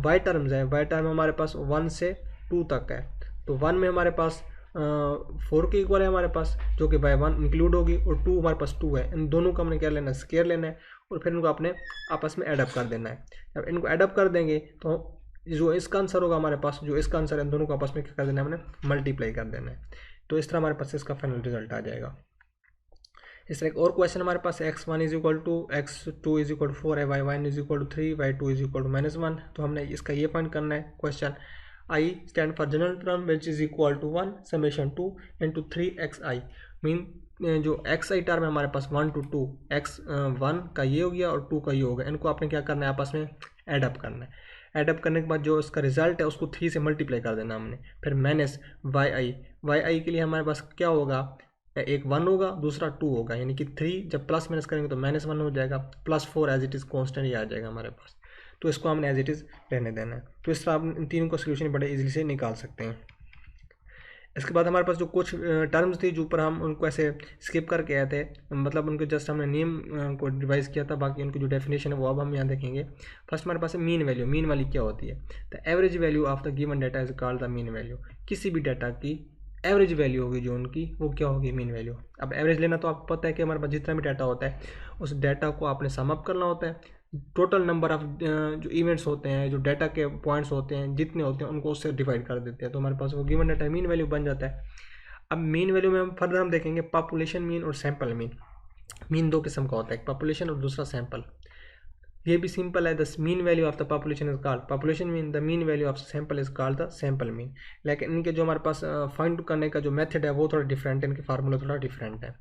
y टर्म्स है, y टर्म हमारे पास 1 से 2 तक है, तो 1 में हमारे पास 4 के इक्वल है हमारे पास, जो कि y1 इंक्लूड होगी, और 2 हमारे पास 2 है। इन दोनों का हमने क्या लेना है, स्केयर लेना है, और फिर इनको अपने आपस में एडअप कर देना है। जब इनको एडअप कर देंगे तो जो इसका आंसर होगा हमारे पास, जो इसका आंसर है, इन दोनों को आपस में क्या कर देना है, हमने मल्टीप्लाई कर देना है। तो इस तरह हमारे पास इसका फाइनल रिजल्ट आ जाएगा। इस तरह एक और क्वेश्चन हमारे पास x1 is equal to x2 is equal to 4 है, y1 is equal to 3, y2 is equal to -1। तो हमने इसका ये फाइंड करना है question i stand for general term which is equal to 1 summation 2 into 3 x I. मीन जो X I term है हमारे पास 1 to 2, x1 का ये हो गया और 2 का ये हो गया, इनको आपने क्या करना है, आपस में एडअप करना है। एडअप करने के बाद जो इसका रिजल्ट है उसको 3 से मल्टीप्लाई कर देना हमने, फिर माइनस वाई आई के लिए हमारे पास क्या होगा, एक 1 होगा, दूसरा 2 होगा, यानी कि 3 जब प्लस माइनस करेंगे तो -1 हो जाएगा, +4 एज इट इज़ कॉन्स्टेंट ही आ जाएगा हमारे पास। तो इसको हमने एज इट इज़ रहने देना है। तो इस तरह आप इन तीनों का सोल्यूशन बड़े इजीली से निकाल सकते हैं। इसके बाद हमारे पास जो कुछ टर्म्स थी जो ऊपर हम उनको ऐसे स्किप करके आए थे, मतलब उनको जस्ट हमने नेम को रिवाइज किया था, बाकी उनकी जो डेफिनेशन है वो अब हम यहाँ देखेंगे। फर्स्ट हमारे पास है मीन वैल्यू। मीन वाली क्या होती है, the average value of the given data is called the mean value. किसी भी डाटा की एवरेज वैल्यू होगी जो उनकी, वो क्या होगी, मीन वैल्यू। अब एवरेज लेना तो आपको पता है कि हमारे पास जितना भी डाटा होता है उस डाटा को आपने सम अप करना होता है, टोटल नंबर ऑफ जो इवेंट्स होते हैं, जो डाटा के पॉइंट्स होते हैं जितने होते हैं उनको उससे डिवाइड कर देते हैं, तो हमारे पास वो गिवन डाटा मीन वैल्यू बन जाता है। अब मीन वैल्यू में हम फर्दर हम देखेंगे पॉपुलेशन मीन और सैंपल मीन। मीन दो किस्म का होता है, एक पॉपुलेशन और दूसरा सैंपल। ये भी सिंपल है, the mean value of the population is called population mean, the mean value of sample is called the sample mean. लेकिन इनके जो हमारे पास फाइंड करने का जो मेथड है वो थोड़ा डिफरेंट है, इनके फार्मूला थोड़ा डिफरेंट है।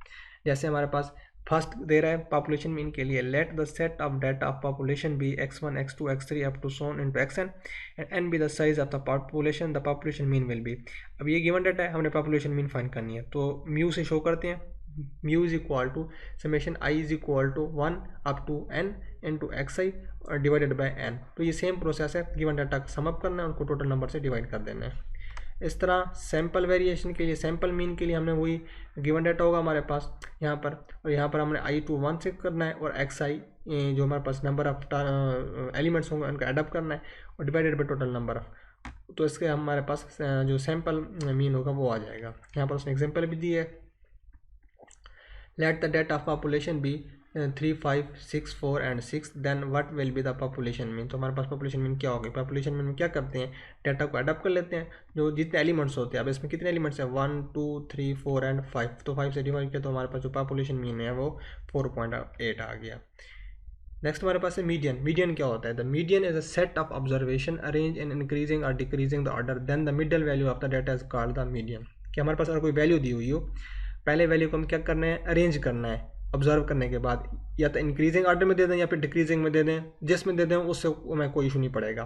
जैसे हमारे पास फर्स्ट दे रहा है पॉपुलेशन मीन के लिए, let the set of data of population be x1 x2 x3 up to so on into xn and n be the size of the population mean will be. अब ये given data है, हमने population mean find करनी है, तो mu से show करते हैं। Mu is equal to summation I is equal to 1 up to n into x I divided by n। तो ये सेम प्रोसेस है, गिवन डाटा का सम अप करना है, उनको टोटल नंबर से डिवाइड कर देना है। इस तरह सैंपल वेरिएशन के लिए, सैंपल मीन के लिए हमने वही गिवन डाटा होगा हमारे पास यहाँ पर, और यहाँ पर हमने आई टू 1 से करना है और एक्स आई जो हमारे पास नंबर ऑफ एलिमेंट्स होंगे उनका एडअप करना है और divided by total number of, तो इसके हमारे पास जो सैंपल मीन होगा वो आ जाएगा। यहाँ पर उसने एग्जाम्पल भी दी है, let the data of population be 3, 5, 6, 4 and 6 then what will be the population mean. तो हमारे पास पॉपुलेशन मीन क्या होगी, पॉपुलेशन मीन में क्या करते हैं, डाटा को अडॉप्ट कर लेते हैं जो जितने एलिमेंट्स होते हैं। अब इसमें कितने एलिमेंट्स हैं, 1, 2, 3, 4 एंड 5, तो 5 से डिवाइड किया तो हमारे पास जो पॉपुलेशन मीन है वो 4.8 आ गया। नेक्स्ट हमारे पास है मीडियन। मीडियन क्या होता है, the median is a set of observation arrange in increasing or decreasing the order then the middle value of the data is called the median. कि हमारे पास अगर कोई वैल्यू दी हुई हो, पहले वैल्यू को हम क्या करना है, अरेंज करना है ऑब्जर्व करने के बाद, या तो इंक्रीजिंग ऑर्डर में दे दें या फिर डिक्रीजिंग में दे दें, जिसमें दे दें उससे हमें कोई इशू नहीं पड़ेगा।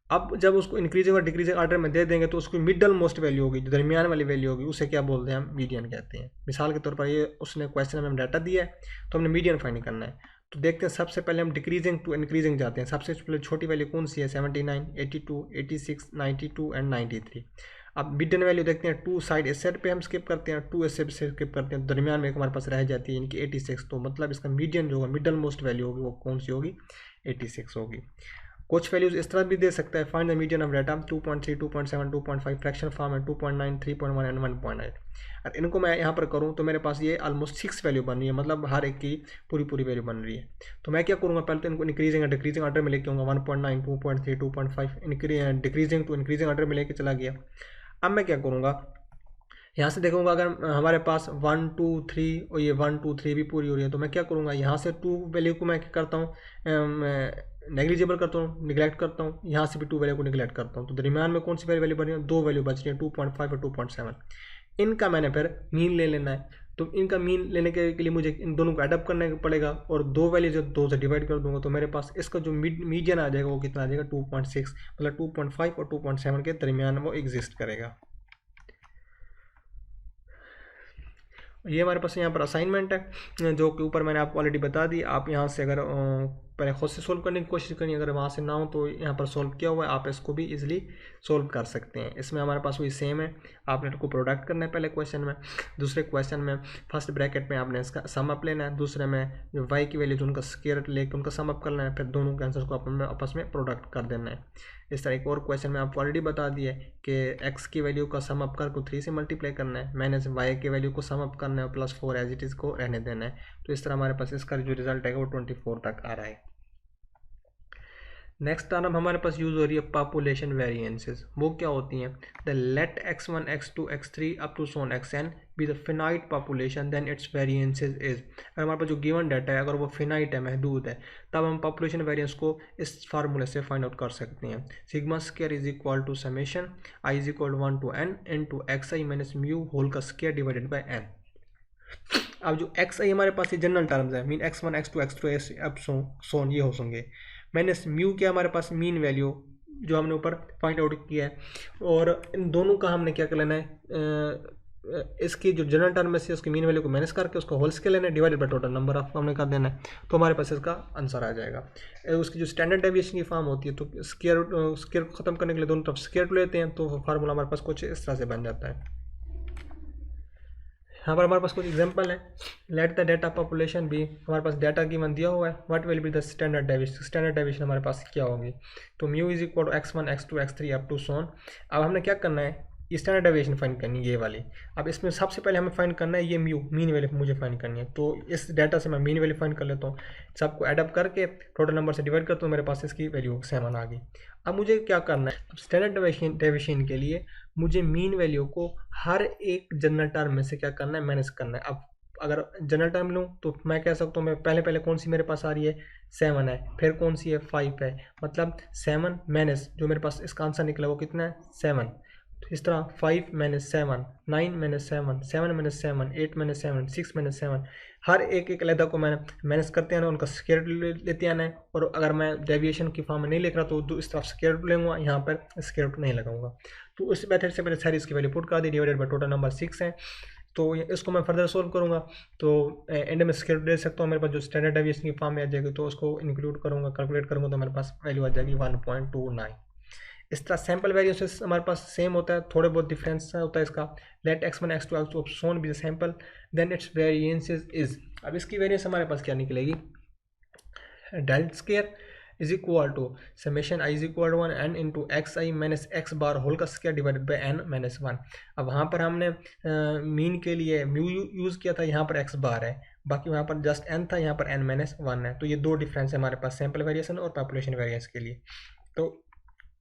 अब जब उसको इंक्रीजिंग और डिक्रीजिंग ऑर्डर में दे देंगे तो उसकी मिडल मोस्ट वैल्यू होगी, जो दरमियान वाली वैल्यू होगी, उसे क्या बोलते हैं, हम मीडियन कहते हैं। मिसाल के तौर पर ये उसने क्वेश्चन में हम डाटा दिया है तो हमने मीडियन फाइंड करना है, तो देखते हैं सबसे पहले हम डिक्रीजिंग टू इंक्रीजिंग जाते हैं। सबसे पहले छोटी वैल्यू कौन सी है, 79, 82, 86, 92 एंड 93। अब मिडन वैल्यू देखते हैं, 2 साइड इस साइड पे हम स्किप करते हैं, 2 इस साइड से स्किप करते हैं, दरमियान में हमारे पास रह जाती है इनकी 86। तो मतलब इसका मीडियन जो होगा, मिडल मोस्ट वैल्यू होगी वो कौन सी होगी, 86 होगी। कुछ वैल्यूज इस तरह भी दे सकता है, find the median of data 2.3, 2.7, 2.5 fraction form है 2.9, 3.1 एंड 1.8। और इनको मैं यहाँ पर करूँ तो मेरे पास ये ऑलमोस्ट 6 वैल्यू बन रही है, मतलब हर एक की पूरी वैल्यू बन रही है। तो मैं क्या करूँगा, पहले तो इनको इंक्रीजिंग और डिक्रीजिंग ऑर्डर में लेके आऊँगा, 1.9, 2.3, 2.5 डिक्रीजिंग टू इंक्रीजिंग ऑर्डर में लेके चला गया। अब मैं क्या करूँगा, यहाँ से देखूंगा अगर हमारे पास 1, 2, 3 और ये 1, 2, 3 भी पूरी हो रही है, तो मैं क्या करूँगा, यहाँ से 2 वैल्यू को मैं क्या करता हूँ, नेग्लिजिबल करता हूँ, निगलेक्ट करता हूँ, यहाँ से भी 2 वैल्यू को निगलेक्ट करता हूँ। तो दरमियान में कौन सी वैल्यू बन रही है, 2 वैल्यू बच रही है, 2.5 और 2.7। इनका मैंने फिर मीन ले लेना है, तो इनका मीन लेने के लिए मुझे इन दोनों को एडअप करना पड़ेगा और 2 वैल्यू जब 2 से डिवाइड कर दूंगा तो मेरे पास इसका जो मीडियन आ जाएगा वो कितना आ जाएगा, 2.6, मतलब 2.5 और 2.7 के दरमियान वो एग्जिस्ट करेगा। ये हमारे पास यहाँ पर असाइनमेंट है जो कि ऊपर मैंने आपको ऑलरेडी बता दी। आप यहाँ से अगर पहले खुद से सोल्व करने की कोशिश करिए, अगर वहाँ से ना हो तो यहाँ पर सोल्व किया हुआ है, आप इसको भी इजीली सोल्व कर सकते हैं। इसमें हमारे पास वही सेम है, आपने इसको प्रोडक्ट करना है पहले क्वेश्चन में, दूसरे क्वेश्चन में फर्स्ट ब्रैकेट में आपने इसका सम अप लेना है, दूसरे में जो वाई की वैल्यू जो उनका स्क्वायर लेके उनका सम अप करना है, फिर दोनों के आंसर को आपस में प्रोडक्ट कर देना है। इस तरह एक और क्वेश्चन में आपको ऑलरेडी बता दिया है कि एक्स की वैल्यू का सम अप करके 3 से मल्टीप्लाई करना है, माइनस वाई की वैल्यू को सम अप करना है, प्लस 4 एज इट इज़ को रहने देना है। तो इस तरह हमारे पास इसका जो रिजल्ट आएगा वो 24 तक आ रहा है। नेक्स्ट टर्म हमारे पास यूज़ हो रही है पॉपुलेशन वेरिएंसेस। वो क्या होती हैं, the let x1, x2, x3 up to सोन xn be the finite population then its variances is. अगर हमारे पास जो गिवन डाटा है अगर वो फिनाइट है, महदूद है, तब हम पॉपुलेशन वेरिएंस को इस फार्मूले से फाइंड आउट कर सकते हैं। Sigma square is equal to summation I is equal 1 to n into xi minus mu whole का स्क्वायर डिवाइडेड बाय n। अब जो xi हमारे पास ये जनरल टर्म्स है, मीन x1, x2, x3 अब सोन ये हो होंगे, माइनस म्यू क्या हमारे पास मीन वैल्यू जो हमने ऊपर फाइंड आउट किया है, और इन दोनों का हमने क्या कर लेना है, इसकी जो जनरल टर्म में से उसकी मीन वैल्यू को माइनस करके उसको होल स्केल लेना है, divided by total number of हमने कर देना है, तो हमारे पास इसका आंसर आ जाएगा। उसकी जो स्टैंडर्ड डेविएशन की फॉर्म होती है, तो स्क्वायर को खत्म करने के लिए दोनों तरफ स्क्वायर लेते हैं, तो फार्मूला हमारे पास कुछ इस तरह से बन जाता है। यहाँ पर हमारे पास कुछ एग्जांपल है, लेट द डाटा पॉपुलेशन भी, हमारे पास डाटा गिवन दिया हुआ है, what will be the standard deviation, standard deviation हमारे पास क्या होगी, तो mu is equal to x1, x2, x3 up to सोन। अब हमने क्या करना है, स्टैंडर्ड डेविएशन फाइंड करनी है ये वाली। अब इसमें सबसे पहले हमें फाइंड करना है ये म्यू, मीन वैल्यू मुझे फाइंड करनी है। तो इस डाटा से मैं मीन वैल्यू फाइंड कर लेता हूँ, सबको एडअप करके टोटल नंबर से डिवाइड करता हूँ, मेरे पास इसकी वैल्यू 7 आ गई। अब मुझे क्या करना है, स्टैंडर्ड डेविएशन के लिए मुझे मीन वैल्यू को हर एक जनरल टर्म में से क्या करना है, माइनस करना है। अब अगर जनरल टर्म लूँ तो मैं कह सकता हूँ, मैं पहले कौन सी मेरे पास आ रही है, 7 है, फिर कौन सी है, 5 है, मतलब 7 माइनस जो मेरे पास इसका आंसर निकला वो कितना है, 7। तो इस तरह 5 minus 7, 9 minus 7, 7 minus 7, 8 minus 7, 6 minus 7, हर एक एक अलहदा को मैंने माइनस करते आना, उनका स्क्वायर रूट लेते आना है। और अगर मैं डेविएशन की फॉर्म में नहीं लिख रहा तो इस तरफ स्क्वायर रूट लूँगा, यहाँ पर स्क्वायर रूट नहीं लगाऊंगा। तो उस मेथड से मैंने सारी इसकी वैल्यू पुट कर दी, डिवाइडेड बाय टोटल नंबर 6 है। तो इसको मैं फर्दर सोल्व करूंगा तो एंड में स्क्वायर रूट ले सकता हूँ, मेरे पास जो स्टैंडर्ड डेविएशन की फॉर्म में आ जाएगी, तो उसको इंक्लूड करूंगा, कैलकुलेट करूंगा, तो मेरे पास वैल्यू आ जाएगी 1.29। इस तरह सैम्पल वेरिएंसेस हमारे पास सेम होता है, थोड़े बहुत डिफरेंस होता है इसका। लेट x1 x2 x2 शोन be the sample then its variances is. अब इसकी वेरिएंस हमारे पास क्या निकलेगी, del square is equal to summation I is equal to 1 n into x i minus x bar whole का square divided by n minus 1। अब वहाँ पर हमने मीन के लिए म्यू यूज़ किया था, यहाँ पर एक्स बार है, बाकी वहाँ पर जस्ट n था, यहाँ पर n माइनस 1 है। तो ये दो डिफरेंस है हमारे पास सैंपल वेरिएशन और पॉपुलेशन वेरिएंस के लिए। तो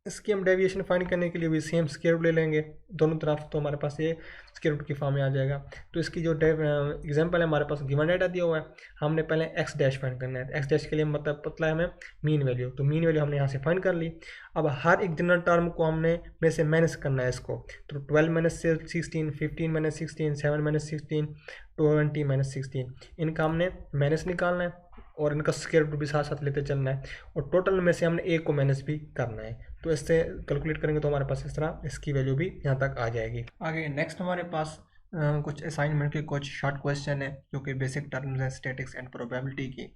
इसकी हम डेविएशन फाइंड करने के लिए भी सेम स्क्वायर रूट ले लेंगे दोनों तरफ, तो हमारे पास ये स्क्वायर रूट की फॉर्म में आ जाएगा। तो इसकी जो एग्जांपल है हमारे पास गिवन डाटा दिया हुआ है, हमने पहले एक्स डैश फाइंड करना है। एक्स डैश के लिए मतलब पतला है हमें मीन वैल्यू, तो मीन वैल्यू हमने यहाँ से फाइंड कर ली। अब हर एक जनरल टर्म को हमने में से माइनस करना है इसको, तो 12 माइनस 16, 15 माइनस 16, 7 माइनस 16, 20 माइनस 16, इनका हमने माइनस निकालना है और इनका स्क्वायर रूट भी साथ साथ लेते चलना है, और टोटल में से हमने एक को माइनस भी करना है। तो इससे कैलकुलेट करेंगे तो हमारे पास इस तरह इसकी वैल्यू भी यहाँ तक आ जाएगी। आगे नेक्स्ट हमारे पास कुछ असाइनमेंट के कुछ शॉर्ट क्वेश्चन है जो कि बेसिक टर्म्स है स्टैटिक्स एंड प्रोबेबिलिटी की,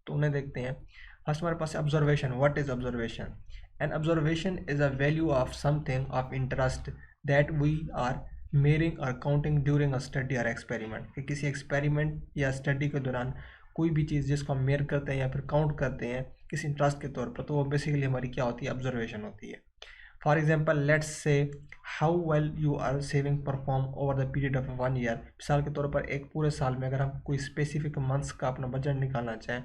तो उन्हें देखते हैं। फर्स्ट हमारे पास observation. What is observation? An observation is a value of something of interest that we are measuring or counting during a study or experiment. कि किसी एक्सपेरिमेंट या स्टडी के दौरान कोई भी चीज़ जिसको हम मेयर करते हैं या फिर काउंट करते हैं किसी इंटरेस्ट के तौर पर, तो वो बेसिकली हमारी क्या होती है, ऑब्जर्वेशन होती है। For example let's say how well you are saving perform over the period of 1 year. मिसाल के तौर पर एक पूरे साल में अगर हम कोई स्पेसिफिक मंथ्स का अपना बजट निकालना चाहें,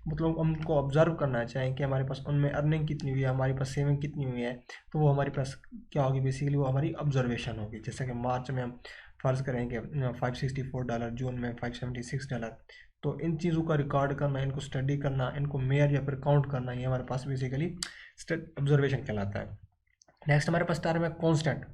मतलब हमको ऑब्जर्व करना चाहें कि हमारे पास उनमें अर्निंग कितनी हुई है, हमारे पास सेविंग कितनी हुई है, तो वो हमारे पास क्या होगी, बेसिकली वो हमारी ऑब्जर्वेशन होगी। जैसे कि मार्च में हम फ़र्ज़ करेंगे $564, जून में $576, तो इन चीज़ों का रिकॉर्ड करना, इनको स्टडी करना, इनको मेयर या फिर काउंट करना, ये हमारे पास बेसिकली ऑब्जर्वेशन कहलाता है। नेक्स्ट हमारे पास टर्म है constant.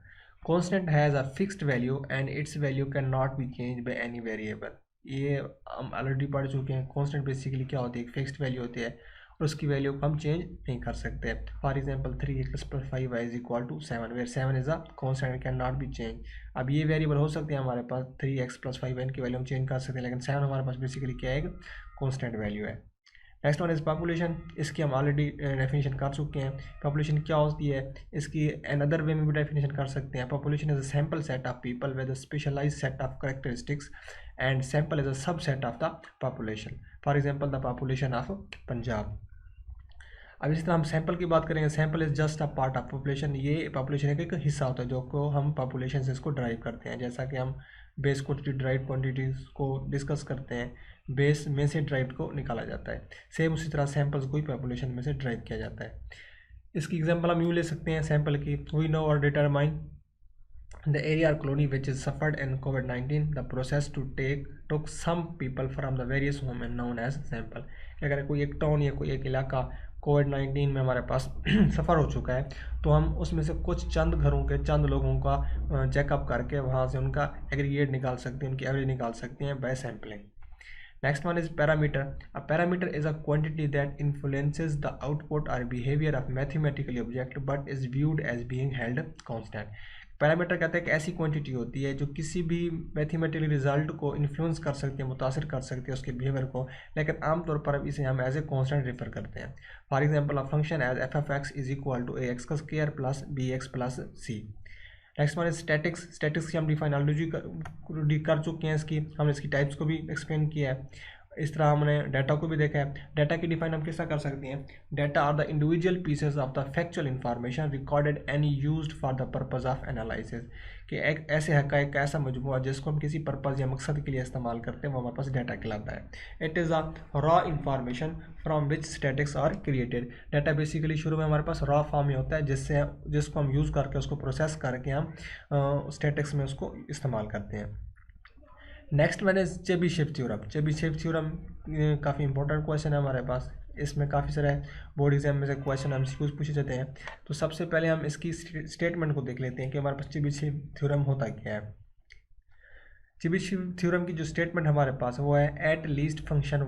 Constant has a fixed value and it's value can not be change by any variable. ये हम ऑलरेडी पढ़ चुके हैं। कांस्टेंट बेसिकली क्या होती है, एक फिक्स्ड वैल्यू होती है और उसकी वैल्यू को हम चेंज नहीं कर सकते। For example 3x + 5y is equal to 7 where 7 is a constant can not be change. अब ये वेरिएबल हो सकते हैं हमारे पास 3x + 5y की वैल्यू हम चेंज कर सकते हैं, लेकिन 7 हमारे पास बेसिकली क्या है, एक कांस्टेंट वैल्यू है। Next one is population. इसकी हम ऑलरेडी डेफिनेशन कर चुके हैं। पॉपुलेशन क्या होती है, इसकी अनदर वे में भी डेफिनेशन कर सकते हैं। Population is a sample set of people with a specialized set of characteristics and sample is a subset of the population. For example the population of Punjab. अब इसी तरह हम सैंपल की बात करेंगे। Sample is just a part of population. ये population का एक हिस्सा होता है जो को हम पॉपुलेशन से इसको ड्राइव करते हैं। जैसा कि हम बेस क्वांटिटी ड्राइव क्वांटिटीज़ को डिस्कस करते हैं, बेस में से ड्राइव को निकाला जाता है, सेम उसी तरह सैंपल्स को ही पॉपुलेशन में से ड्राइव किया जाता है। इसकी एग्जांपल हम यूँ ले सकते हैं सैंपल की। वी नो और determine the area or colony which is suffered in COVID-19, the process to took some people from the various home and known as sample। अगर कोई एक टाउन या कोई एक इलाका कोविड-19 में हमारे पास सफ़र हो चुका है, तो हम उसमें से कुछ चंद घरों के चंद लोगों का चेकअप करके वहाँ से उनका एग्रीगेट निकाल सकते हैं, उनकी एवरेज निकाल सकते हैं by sampling. Next one is parameter. A parameter is a quantity that influences the output or behavior of mathematical object but is viewed as being held constant। Parameter कहते हैं कि ऐसी क्वांटिटी होती है जो किसी भी मैथमेटिकल रिजल्ट को इन्फ्लुएंस कर सकती है, मुतासिर कर सकती है उसके बिहेवियर को, लेकिन आमतौर पर अब इसे हम एज ए कांस्टेंट रेफर करते हैं। For example a function as f(x) is equal to ax का square plus bx plus c। Next one is statics. Statics की हम डिफाइन ऑलरेडी कर चुके हैं, इसकी हमने इसकी टाइप्स को भी एक्सप्लेन किया है। इस तरह हमने डाटा को भी देखा है। डाटा की डिफाइन हम किस तरह कर सकते हैं, data are the individual pieces of the factual information recorded and used for the purpose of analysis, कि एक ऐसे हक़ाइक़ का ऐसा मजमूआ जिसको हम किसी पर्पज़ या मकसद के लिए इस्तेमाल करते हैं, वो हमारे पास डाटा कहलाता है। It is a raw information from which statics are created. Data basically शुरू में हमारे पास रॉ फॉर्म में होता है जिसको हम यूज़ करके उसको प्रोसेस करके हम स्टैटिक्स में उसको इस्तेमाल करते हैं। नेक्स्ट मैंने चेबीशेव थ्योरम। चेबीशेव थ्योरम काफ़ी इंपॉर्टेंट क्वेश्चन है हमारे पास, इसमें काफ़ी सारे बोर्ड एग्जाम में से क्वेश्चन एमसीक्यूज पूछे जाते हैं। तो सबसे पहले हम इसकी स्टेटमेंट को देख लेते हैं कि हमारे पास चेबीशेव थ्योरम होता क्या है। चेबीशेव थ्योरम की जो स्टेटमेंट हमारे पास है वो है, at least function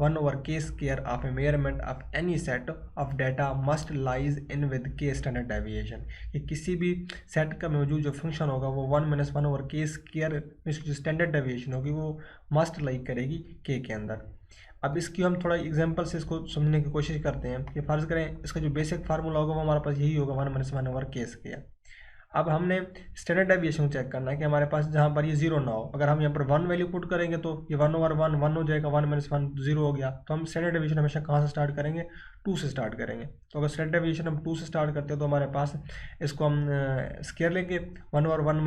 1 over k square of a measurement of any set of data must lies in with k standard deviation, कि किसी भी सेट का मौजूद जो फंक्शन होगा वो 1 over k square में जो स्टैंडर्ड डेविएशन होगी वो मस्ट लाई करेगी k के अंदर। अब इसकी हम थोड़ा एग्जांपल से इसको समझने की कोशिश करते हैं कि फ़र्ज़ करें इसका जो बेसिक फार्मूला होगा वो हमारे पास यही होगा 1 over k square। अब हमने स्टैंडर्ड डेविएशन चेक करना है कि हमारे पास जहाँ पर ये जीरो ना हो। अगर हम यहाँ पर 1 वैल्यू पुट करेंगे तो ये 1/1 1 हो जाएगा, 1 - 1 0 हो गया। तो हम स्टैंडर्ड डेविएशन हमेशा कहाँ से स्टार्ट करेंगे, 2 से स्टार्ट करेंगे। तो अगर स्टैंडर्ड डेविएशन हम 2 से स्टार्ट करते हैं तो हमारे पास इसको हम स्क्वायर लेंगे, 1/1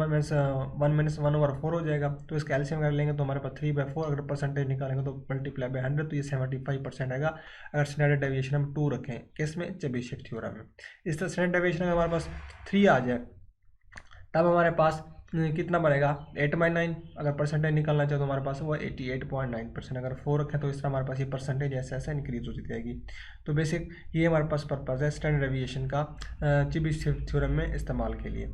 1/4 हो जाएगा। तो इसका एलसीएम कर लेंगे तो हमारे पास 3/4, अगर परसेंटेज निकालेंगे तो मल्टीप्लाई बाय 100 तो ये 75% आएगा अगर स्टैंडर्ड डेविएशन हम 2 रखें। किसमें, चेबीशेव थ्योरम में। इस तरह स्टैंडर्ड डेविएशन हमारे पास 3 आ जाए तब हमारे पास कितना बनेगा, 8/9। अगर परसेंटेज निकालना चाहे तो हमारे पास वो 88.9%। अगर 4 रखें तो इस तरह हमारे पास ये परसेंटेज ऐसे ऐसे इंक्रीज होती जाएगी। तो बेसिक ये हमारे पास पर्पज़ है स्टैंडर्ड डेविएशन का चेबीशेव थ्योरम में इस्तेमाल के लिए।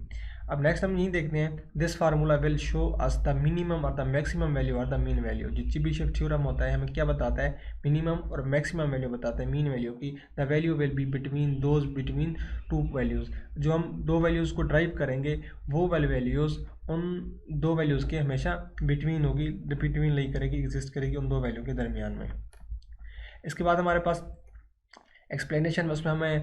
अब नेक्स्ट हम यही देखते हैं, this formula will show us the minimum और द मैक्सिमम वैल्यू और द मीन वैल्यू। जो चेबीशेव थ्योरम होता है हमें क्या बताता है, मिनिमम और मैक्सिमम वैल्यू बताता है, मीन वैल्यू की। The value will be between 2 values. जो हम 2 वैल्यूज़ को ड्राइव करेंगे वो वाली वैल्यूज़ उन 2 वैल्यूज़ के हमेशा बिटवीन होगी, बिटवीन लाई करेगी, एग्जिस्ट करेगी उन 2 वैल्यू के दरमियान में। इसके बाद हमारे पास एक्सप्लेनेशन, उसमें हमें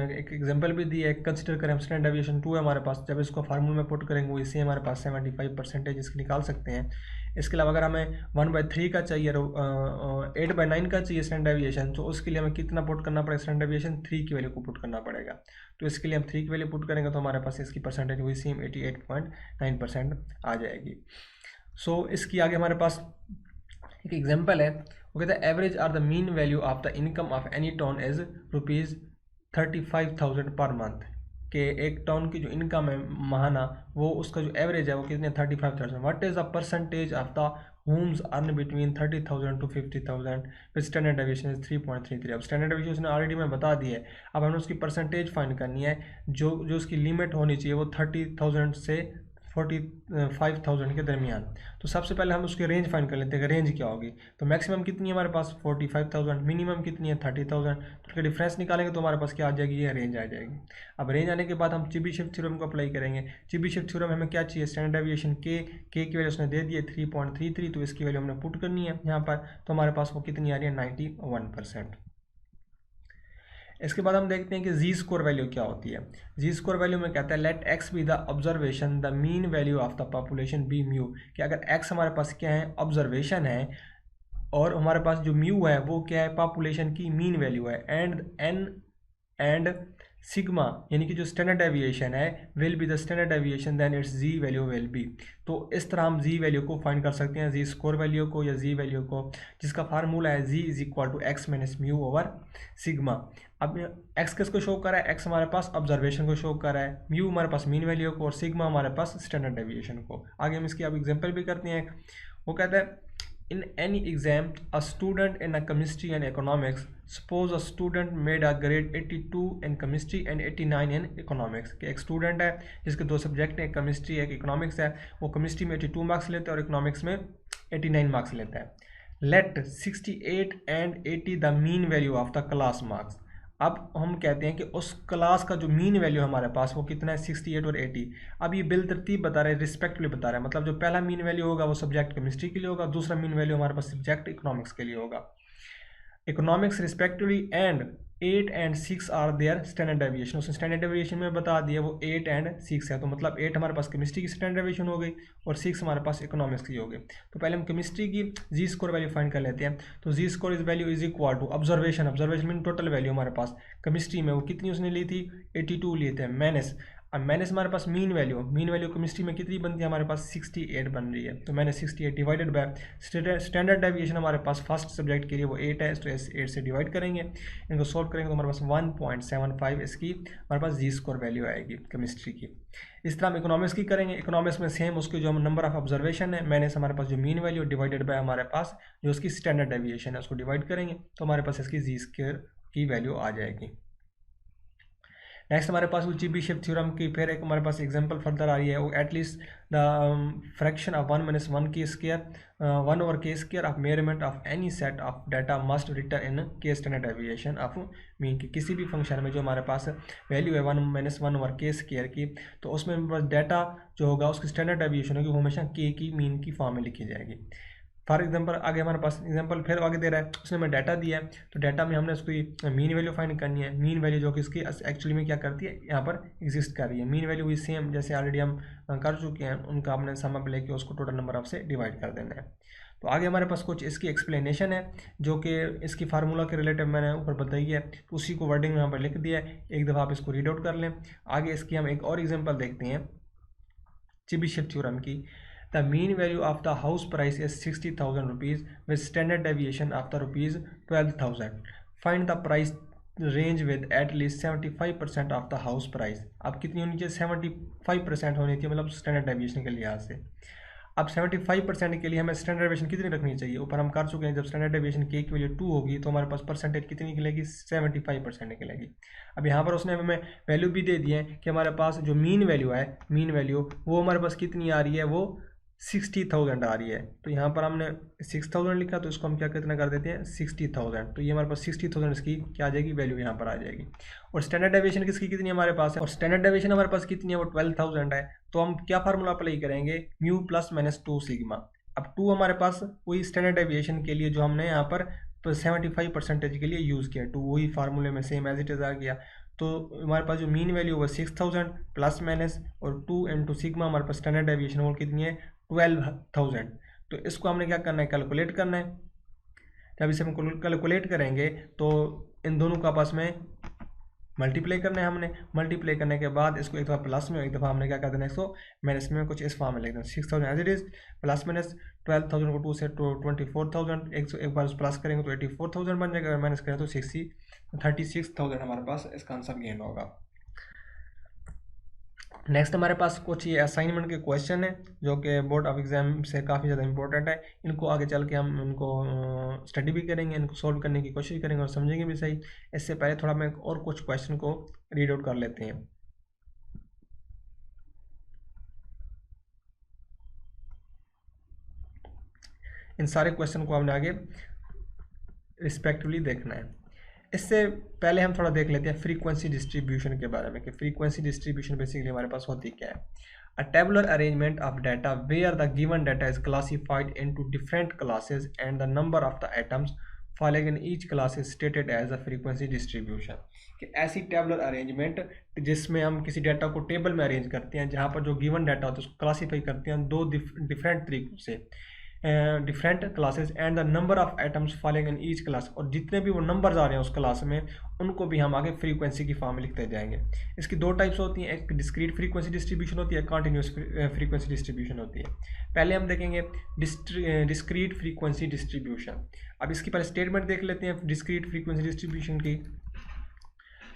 एक एग्जांपल भी दी है। कंसिडर करें हम स्टैंडर्ड डेविएशन 2 है हमारे पास, जब इसको फार्मूले में पुट करेंगे वो इससे हमारे पास 75% इसकी निकाल सकते हैं। इसके अलावा अगर हमें 1/3 का चाहिए, 8/9 का चाहिए स्टैंडर्ड डेविएशन, तो उसके लिए हमें कितना पुट करना पड़ेगा, स्टैंडर्ड डेविएशन 3 की वैल्यू को पुट करना पड़ेगा। तो इसके लिए हम 3 की वैल्यू पुट करेंगे तो हमारे पास इसकी परसेंटेज हुई सेम 88.9% आ जाएगी। सो इसकी आगे हमारे पास एक एग्जांपल है, वो कहता है average are the mean value of the income of any town is ₹35,000 per month, के एक टाउन की जो इनकम है महाना वो उसका जो एवरेज है वो कितने 35,000। What is the percentage of the homes earn between 30,000 to 50,000 with standard deviation is 3.33। अब स्टैंडर्ड डेविएशन ऑलरेडी मैं बता दी है, अब हमें उसकी परसेंटेज फाइंड करनी है। जो उसकी लिमिट होनी चाहिए वो 30,000 से 45,000 के दरमियान। तो सबसे पहले हम उसकी रेंज फाइंड कर लेते हैं कि रेंज क्या होगी। तो मैक्सिमम कितनी है हमारे पास 45,000, मिनिमम कितनी है 30,000। तो उसका डिफरेंस निकालेंगे तो हमारे पास क्या आ जाएगी, ये रेंज आ जाएगी। अब रेंज आने के बाद हम चेबीशेव थ्योरम को अप्लाई करेंगे। चेबीशेव थ्योरम हमें क्या चाहिए, स्टैंडर्ड डेविएशन के की वैल्यू उसने दे दी है 3.33, तो इसकी वैल्यू हमने पुट करनी है यहाँ पर। तो हमारे पास वो कितनी आ रही है 91%। इसके बाद हम देखते हैं कि जी स्कोर वैल्यू क्या होती है। जी स्कोर वैल्यू में कहता है let X be the observation the mean value of the population be mu, कि अगर एक्स हमारे पास क्या है, ऑब्जर्वेशन है, और हमारे पास जो म्यू है वो क्या है, पॉपुलेशन की मीन वैल्यू है, एंड एन एंड सिग्मा यानी कि जो स्टैंडर्ड डेविएशन है will be the standard deviation then its Z value will be. तो इस तरह हम जी वैल्यू को फाइंड कर सकते हैं, जी स्कोर वैल्यू को या जी वैल्यू को, जिसका फार्मूला है Z is equal to x minus mu over sigma. अब एक्स किसको शो कर रहा है, एक्स हमारे पास ऑब्जर्वेशन को शो कर रहा है, म्यू हमारे पास मीन वैल्यू को, और सिग्मा हमारे पास स्टैंडर्ड डेविएशन को। आगे हम इसकी अब एग्जाम्पल भी करते हैं। वो कहता है in any exam a student in a chemistry and economics, suppose a student made a grade 82 in chemistry and 89 in economics, कि एक स्टूडेंट है जिसके 2 सब्जेक्ट हैं, केमिस्ट्री एक इकोनॉमिक्स है, वो केमिस्ट्री में 82 मार्क्स लेता है और इकोनॉमिक्स में 89 मार्क्स लेता है। Let 68 and 80 the mean value of the class marks. अब हम कहते हैं कि उस क्लास का जो मीन वैल्यू हमारे पास वो कितना है 68 और 80। अब ये बिल तरतीब बता रहा है, रिस्पेक्टिवली बता रहा है, मतलब जो पहला मीन वैल्यू होगा वो सब्जेक्ट केमिस्ट्री के लिए होगा, दूसरा मीन वैल्यू हमारे पास सब्जेक्ट इकोनॉमिक्स के लिए होगा। Economics respectively and 8 and 6 are their standard deviation. उसने स्टैंडर्ड डेविएशन में बता दिया वो 8 and 6 है, तो मतलब 8 हमारे पास केमिस्ट्री की स्टैंडर्ड डेविएशन हो गई और 6 हमारे पास इकोनॉमिक्स की हो गई। तो पहले हम केमिस्ट्री की जी स्कोर वैल्यू फाइंड कर लेते हैं। तो Z score is value is equal to observation mean total value हमारे पास केमिस्ट्री में वो कितनी उसने ली थी 82 लिए थे माइनस। अब माइनस हमारे पास मीन वैल्यू केमिस्ट्री में कितनी बनती है हमारे पास 68 बन रही है। तो मैंने 68 डिवाइडेड बाय स्टैंडर्ड डेविएशन हमारे पास फर्स्ट सब्जेक्ट के लिए वो 8 है, तो 8 से डिवाइड करेंगे, इनको सोल्व करेंगे तो हमारे पास 1.75 इसकी हमारे पास जी स्कोर वैल्यू आएगी केमिस्ट्री की। इस तरह हम इकोनॉमिक्स की करेंगे। इकोनॉमिक्स में सेम उसके जो नंबर ऑफ ऑब्जर्वेशन है मैंने हमारे पास जो मीन वैल्यू डिवाइडेड बाय हमारे पास जो उसकी स्टैंडर्ड डेविएशन है उसको डिवाइड करेंगे तो हमारे पास इसकी जी स्क्वायर की वैल्यू आ जाएगी। नेक्स्ट हमारे पास चेबीशेव थ्योरम की फिर एक हमारे पास एग्जांपल फर्दर आ रही है, वो एटलीस्ट द फ्रैक्शन ऑफ 1 - 1 की square 1 over k square of measurement of any set of data must return in k standard deviation of mean की। किसी भी फंक्शन में जो हमारे पास वैल्यू है 1 - 1 over k स्क्वायर की, तो उसमें डाटा जो होगा उसकी स्टैंडर्ड डेविएशन होगी वो हमेशा k की मीन की फॉर्म में लिखी जाएगी। फॉर एग्जांपल आगे हमारे पास एग्जांपल फिर आगे दे रहा है, उसने हमें डाटा दिया है, तो डाटा में हमने उसकी मीन वैल्यू फाइंड करनी है। मीन वैल्यू जो कि इसकी एक्चुअली में क्या करती है यहाँ पर एग्जिस्ट कर रही है। मीन वैल्यू भी सेम जैसे ऑलरेडी हम कर चुके हैं, उनका हमने सम अप लेके उसको टोटल नंबर ऑफ से डिवाइड कर देना है। तो आगे हमारे पास कुछ इसकी एक्सप्लेनेशन है जो कि इसकी फार्मूला के रिलेटिव मैंने ऊपर बताई है, तो उसी को वर्डिंग में यहाँ पर लिख दिया है, एक दफ़ा आप इसको रीड आउट कर लें। आगे इसकी हम एक और एग्जाम्पल देखते हैं चेबीशेव थ्योरम की। The mean value of the house price is 60,000 rupees with standard deviation of the rupees 12,000. Find the price range with at least 75% of the house price. अब कितनी होनी चाहिए 75% होनी चाहिए, मतलब स्टैंडर्ड डेविएशन के लिहाज से। अब 75% के लिए हमें स्टैंडर्ड डेविएशन कितनी रखनी चाहिए, ऊपर हम कर चुके हैं। जब स्टैंडर्ड डेविएशन k की वैल्यू 2 होगी तो हमारे पास परसेंटेज कितनी निकलेगी 75% निकलेगी। अब यहाँ पर उसने हमें वैल्यू भी दे दी है कि हमारे पास जो मीन वैल्यू है, मीन वैल्यू वो हमारे पास कितनी आ रही है, वो 60,000 आ रही है। तो यहाँ पर हमने 6,000 लिखा, तो इसको हम क्या कितना कर देते हैं 60,000। तो ये हमारे पास 60,000 इसकी क्या आ जाएगी वैल्यू यहाँ पर आ जाएगी। और स्टैंडर्ड डेविएशन किसकी कितनी हमारे पास है, और स्टैंडर्ड डेविएशन हमारे पास कितनी है वो 12,000 है। तो हम क्या फार्मूला अप्लाई करेंगे म्यू प्लस माइनस 2 सिग्मा। अब 2 हमारे पास वही स्टैंडर्ड डेविएशन के लिए जो हमने यहाँ पर 75% के लिए यूज़ किया, तो वही फार्मूले में सेम एज इट इज़ आ गया। तो हमारे पास जो मीन वैल्यू है 6000 प्लस माइनस और 2 into सिग्मा हमारे पास स्टैंडर्ड डेविएशन वो कितनी है 12,000। तो इसको हमने क्या करना है कैलकुलेट करना है। जब इसे हम कैलकुलेट करेंगे तो इन दोनों का आपस में मल्टीप्लाई करना है हमने। मल्टीप्लाई करने के बाद इसको एक दफ़ा प्लस में एक दफ़ा हमने क्या कर देना है इसको माइनस में, कुछ इस फॉर्म में लिख देना 6000 as it is plus minus 12,000 को 2 से 24,000 एक बार प्लस करेंगे तो 84,000 बन जाएगा, माइनस करें तो 36,000 हमारे पास इसका आंसर गेन होगा। नेक्स्ट हमारे पास कुछ ये असाइनमेंट के क्वेश्चन है जो कि बोर्ड ऑफ एग्जाम से काफ़ी ज़्यादा इंपॉर्टेंट है। इनको आगे चल के हम उनको स्टडी भी करेंगे, इनको सॉल्व करने की कोशिश करेंगे और समझेंगे भी सही। इससे पहले थोड़ा मैं और कुछ क्वेश्चन को रीड आउट कर लेते हैं। इन सारे क्वेश्चन को हमने आगे रिस्पेक्टिवली देखना है। इससे पहले हम थोड़ा देख लेते हैं फ्रीक्वेंसी डिस्ट्रीब्यूशन के बारे में कि फ्रीक्वेंसी डिस्ट्रीब्यूशन बेसिकली हमारे पास होती क्या है। A tabular arrangement of data where the given data is classified into different classes and the number of the items following in each class is stated as a frequency distribution. कि ऐसी tabular arrangement जिसमें हम किसी data को table में arrange करते हैं, जहाँ पर जो गिवन डाटा होता है उसको क्लासीफाई करते हैं दो डिफरेंट तरीकों से, different classes and the number of atoms following in each class, और जितने भी वो नंबर्स आ रहे हैं उस क्लास में उनको भी हम आगे फ्रीक्वेंसी की फॉर्म में लिखते जाएंगे। इसकी दो टाइप्स होती हैं, एक डिस्क्रीट फ्रीक्वेंसी डिस्ट्रीब्यूशन होती है, कंटिन्यूस फ्रीक्वेंसी डिस्ट्रीब्यूशन होती है। पहले हम देखेंगे डिस्क्रीट फ्रीक्वेंसी डिस्ट्रीब्यूशन। अब इसकी पहले स्टेटमेंट देख लेते हैं डिस्क्रीट फ्रीक्वेंसी डिस्ट्रीब्यूशन की।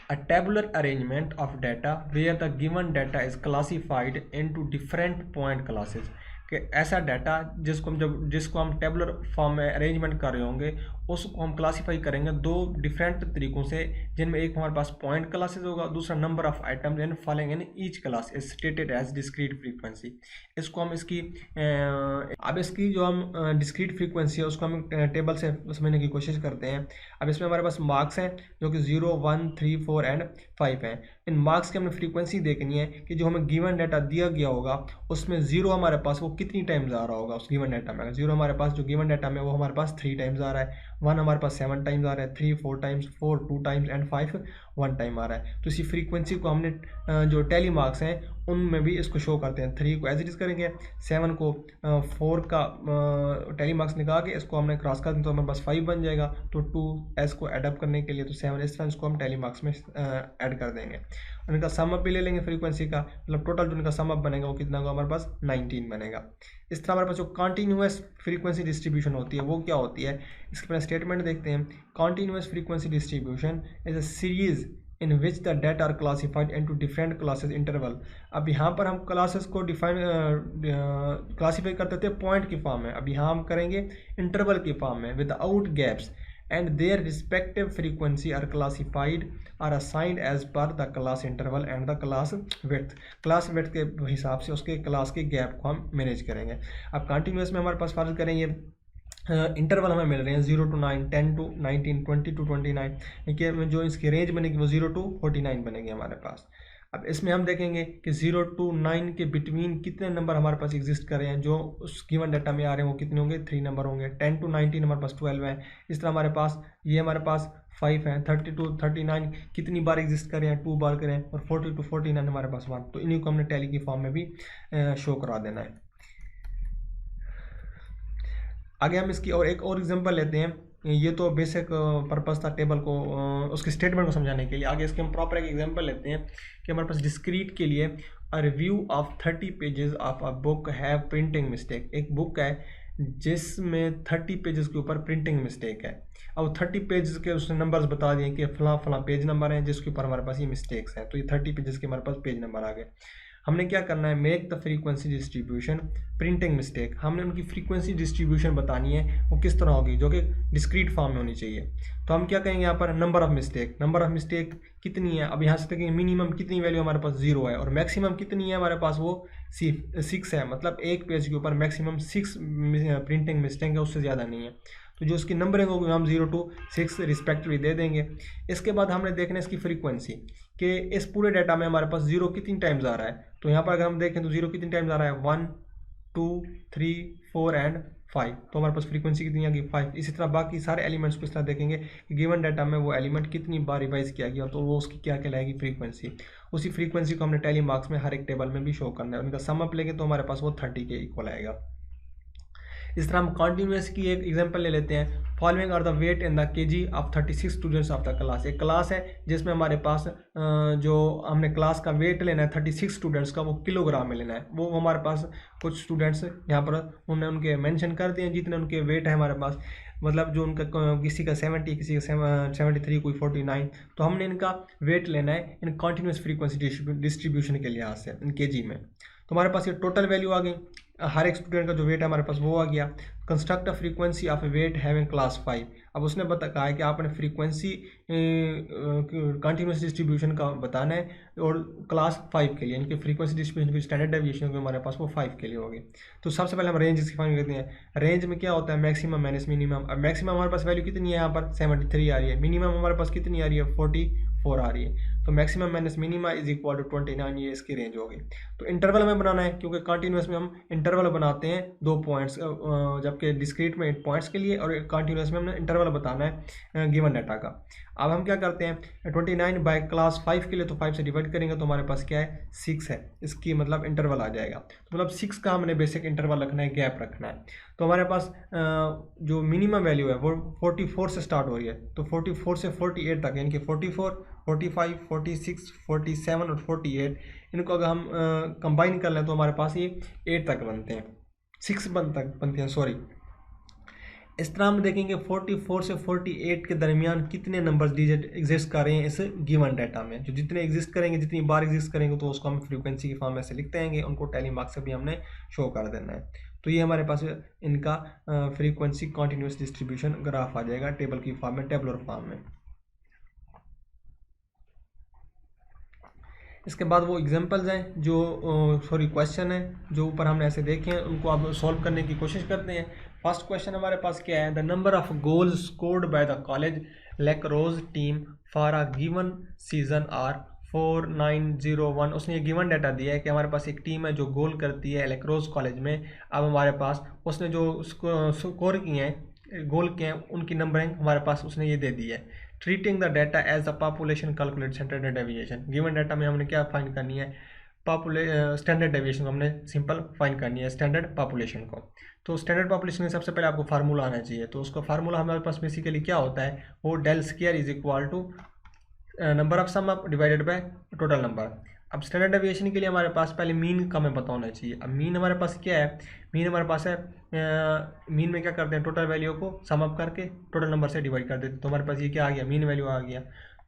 A tabular arrangement of data where the given data is classified into different point classes। कि ऐसा डाटा जिसको हम टेबुलर फॉर्म में अरेंजमेंट कर रहे होंगे उसको हम क्लासीफाई करेंगे दो डिफरेंट तरीकों से, जिनमें एक हमारे पास पॉइंट क्लासेस होगा, दूसरा number of items and following in each class is stated as discrete frequency. इसको हम अब इसकी जो हम डिस्क्रीट फ्रीक्वेंसी है उसको हम टेबल से समझने की कोशिश करते हैं। अब इसमें हमारे पास मार्क्स हैं जो कि 0, 1, 3, 4 एंड 5 हैं। इन मार्क्स की हमने फ्रीक्वेंसी देखनी है कि जो हमें गिवन डाटा दिया गया होगा उसमें जीरो हमारे पास वो कितनी टाइम्स आ रहा होगा उस गिवन डाटा में। अगर जीरो हमारे पास जो गिवन डाटा में वो हमारे पास 3 टाइम्स आ रहा है, 1 हमारे पास 7 टाइम्स आ रहा है, 3 4 टाइम्स, 4 2 टाइम्स एंड 5 1 टाइम आ रहा है। तो इसी फ्रीक्वेंसी को हमने जो टैली मार्क्स हैं उनमें भी इसको शो करते हैं। 3 को एज इट इज करेंगे, 7 को 4 का टैली मार्क्स निकाल के इसको हमने क्रॉस कर दें तो हमारे पास 5 बन जाएगा। तो 2s को एडअप करने के लिए तो 7 इस तरह इसको हम टैली मार्क्स में ऐड कर देंगे। उनका सम अप भी ले लेंगे फ्रीक्वेंसी का, मतलब टोटल जो उनका सम अप बनेगा वो कितना होगा हमारे पास 19 बनेगा। इस तरह हमारे पास जो कॉन्टीन्यूअस फ्रीक्वेंसी डिस्ट्रीब्यूशन होती है वो क्या होती है, इसके पहले स्टेटमेंट देखते हैं। Continuous frequency distribution is a series in which the data are classified into different classes interval. अब यहाँ पर हम क्लासेस को डिफाइन क्लासीफाई करते थे पॉइंट की फॉर्म में, अब यहाँ हम करेंगे इंटरवल की फॉर्म में without gaps, and their respective frequency are classified are assigned as per the class interval and the class width। Class width के हिसाब से उसके क्लास के गैप को हम मैनेज करेंगे। अब कंटिन्यूस में हमारे पास फर्ज करेंगे इंटरवल हमें मिल रहे हैं 0 to 9, 10 to 19, 20 to 29, देखिए जो इसकी रेंज बनेगी वो 0 to 49 बनेगी हमारे पास। अब इसमें हम देखेंगे कि 0 to 9 के बिटवीन कितने नंबर हमारे पास एग्जिस्ट कर रहे हैं, जो उस गिवन डाटा में आ रहे हैं वो कितने होंगे, 3 नंबर होंगे। 10 to 19 हमारे पास 12 है। इस तरह हमारे पास ये हमारे पास 5 है। 30 to 39 कितनी बार एग्जिस्ट कर रहे हैं, 2 बार करें। और 40 to 49 हमारे पास 1। तो इन्हीं को हमने टैली की फॉर्म में भी शो करा देना है। आगे हम इसकी और एक और एग्जांपल लेते हैं। ये तो बेसिक पर्पस था टेबल को उसके स्टेटमेंट को समझाने के लिए। आगे इसके हम प्रॉपर एक एग्जांपल लेते हैं कि हमारे पास डिस्क्रीट के लिए a review of 30 pages of a book have printing mistake. एक बुक है जिसमें 30 पेजेस के ऊपर प्रिंटिंग मिस्टेक है। अब 30 पेजेस के उसने नंबर्स बता दिए कि फला फला पेज नंबर है जिसके ऊपर हमारे पास ये मिस्टेक्स हैं। तो ये 30 पेजेस के हमारे पास पेज नंबर आ गए। हमने क्या करना है, make the frequency distribution printing mistake. हमने उनकी फ्रीक्वेंसी डिस्ट्रीब्यूशन बतानी है वो किस तरह होगी, जो कि डिस्क्रीट फॉर्म में होनी चाहिए। तो हम क्या कहेंगे यहाँ पर, नंबर ऑफ मिस्टेक कितनी है। अब यहाँ से देखेंगे मिनिमम कितनी वैल्यू हमारे पास 0 है और मैक्सिमम कितनी है हमारे पास, वो 6 है। मतलब एक पेज के ऊपर मैक्सिमम 6 प्रिंटिंग मिस्टेक है, उससे ज़्यादा नहीं है। तो जो उसकी नंबरिंग होगी हम 0 to 6 रिस्पेक्टिवली दे देंगे। इसके बाद हमने देखना है इसकी फ्रीक्वेंसी कि इस पूरे डाटा में हमारे पास 0 कितनी टाइम्स आ रहा है। तो यहाँ पर अगर हम देखें तो 0 कितनी टाइम्स आ रहा है, 1 2 3 4 एंड 5। तो हमारे पास फ्रीक्वेंसी कितनी आ गई, 5। इसी तरह बाकी सारे एलिमेंट्स को इस तरह देखेंगे कि गिवन डाटा में वो एलिमेंट कितनी बार रिवाइज किया गया, तो वो उसकी क्या कहलाएगी, फ्रीक्वेंसी। उसी फ्रीक्वेंसी को हमने टैली मार्क्स में हर एक टेबल में भी शो करना है। उनका सम अप लेंगे तो हमारे पास वो 30 के इक्वल आएगा। इस तरह हम कॉन्टिन्यूस की एक एग्जांपल ले लेते हैं। Following are the weight in the KG of 36 students of the class. एक क्लास है जिसमें हमारे पास जो हमने क्लास का वेट लेना है 36 स्टूडेंट्स का, वो किलोग्राम में लेना है। वो हमारे पास कुछ स्टूडेंट्स यहाँ पर उन्होंने उनके मेंशन कर दिए जितने उनके वेट है हमारे पास, मतलब जो उनका किसी का 70, किसी का 73, कोई 49। तो हमने इनका वेट लेना है इन कॉन्टिन्यूस फ्रीक्वेंसी डिस्ट्रीब्यूशन के लिहाज से इन केजी में। तो हमारे पास ये टोटल वैल्यू आ गई, हर एक स्टूडेंट का जो वेट है हमारे पास वो आ गया। Construct a frequency of a weight having class 5। अब उसने कहा है कि आपने फ्रीक्वेंसी कंटिन्यूस डिस्ट्रीब्यूशन का बताना है और क्लास 5 के लिए इनकी फ्रीक्वेंसी डिस्ट्रीब्यूशन की स्टैंडर्ड डेविएशन जो हमारे पास वो 5 के लिए होगी। तो सबसे पहले हम रेंज इसकी फाइंड करते हैं। रेंज में क्या होता है, मैक्सिमम माइनस मिनिमम। अब मैक्सिमम हमारे पास वैल्यू कितनी है, यहाँ पर 73 आ रही है। मिनिमम हमारे पास कितनी आ रही है, 44 आ रही है। तो maximum minus minima is equal to 29, ये इसकी रेंज होगी। तो इंटरवल में बनाना है क्योंकि कंटिन्यूस में हम इंटरवल बनाते हैं 2 पॉइंट्स, जबकि डिस्क्रीट में 8 पॉइंट्स के लिए और कंटिन्यूस में हमने इंटरवल बताना है गिवन डाटा का। अब हम क्या करते हैं, 29 बाय क्लास 5 के लिए तो 5 से डिवाइड करेंगे तो हमारे पास क्या है, 6 है। इसकी मतलब इंटरवल आ जाएगा। तो मतलब 6 का हमने बेसिक इंटरवल रखना है, गैप रखना है। तो हमारे पास जो मिनिमम वैल्यू है वो 44 से स्टार्ट हो रही है। तो 44 से 48 तक, यानी कि 44, 45, 46, 47 और 48, इनको अगर हम कंबाइन कर लें तो हमारे पास ये 8 तक बनते हैं, 6 तक बनते हैं, सॉरी। इस तरह हम देखेंगे 44 से 48 के दरमियान कितने नंबर्स डिजिट एग्जिस्ट कर रहे हैं इस गिवन डाटा में। जो जितने एग्जिस्ट करेंगे, जितनी बार एग्जिस्ट करेंगे, तो उसको हम फ्रीक्वेंसी की फॉर्म में से लिखते आएंगे, उनको टैली मार्क्स से भी हमने शो कर देना है। तो ये हमारे पास इनका फ्रीक्वेंसी कॉन्टिन्यूस डिस्ट्रीब्यूशन ग्राफ आ जाएगा टेबल की फॉर्म में, टेबुलर फॉर्म में। इसके बाद वो एग्जांपल्स हैं जो क्वेश्चन हैं जो ऊपर हमने ऐसे देखे हैं, उनको आप सॉल्व करने की कोशिश करते हैं। फर्स्ट क्वेश्चन हमारे पास क्या है, the number of goals scored by the college lacrosse team for a given season are 4901। उसने ये गिवन डाटा दिया है कि हमारे पास एक टीम है जो गोल करती है एलेक्रोस कॉलेज में। अब हमारे पास उसने जो स्कोर किए हैं, गोल किए हैं, उनकी नंबरिंग हमारे पास उसने ये दे दी है। Treating the data as the population calculate standard deviation. Given data में हमने क्या फाइंड करनी है, स्टैंडर्ड डेविएशन को हमने सिंपल फाइंड करनी है, स्टैंडर्ड पॉपुलेशन को। तो स्टैंडर्ड पॉपुलेशन में सबसे पहले आपको फार्मूला आना चाहिए। तो उसका फार्मूला हमारे पास बेसिकली क्या होता है, वो del square is equal to number of sum up divided by total number. अब स्टैंडर्ड डेविएशन के लिए हमारे पास पहले मीन का हमें पता होना चाहिए। अब मीन हमारे पास क्या है, मीन हमारे पास है, मीन में क्या करते हैं, टोटल वैल्यू को सम अप करके टोटल नंबर से डिवाइड कर देते हैं। तो हमारे पास ये क्या आ गया, मीन वैल्यू आ गया।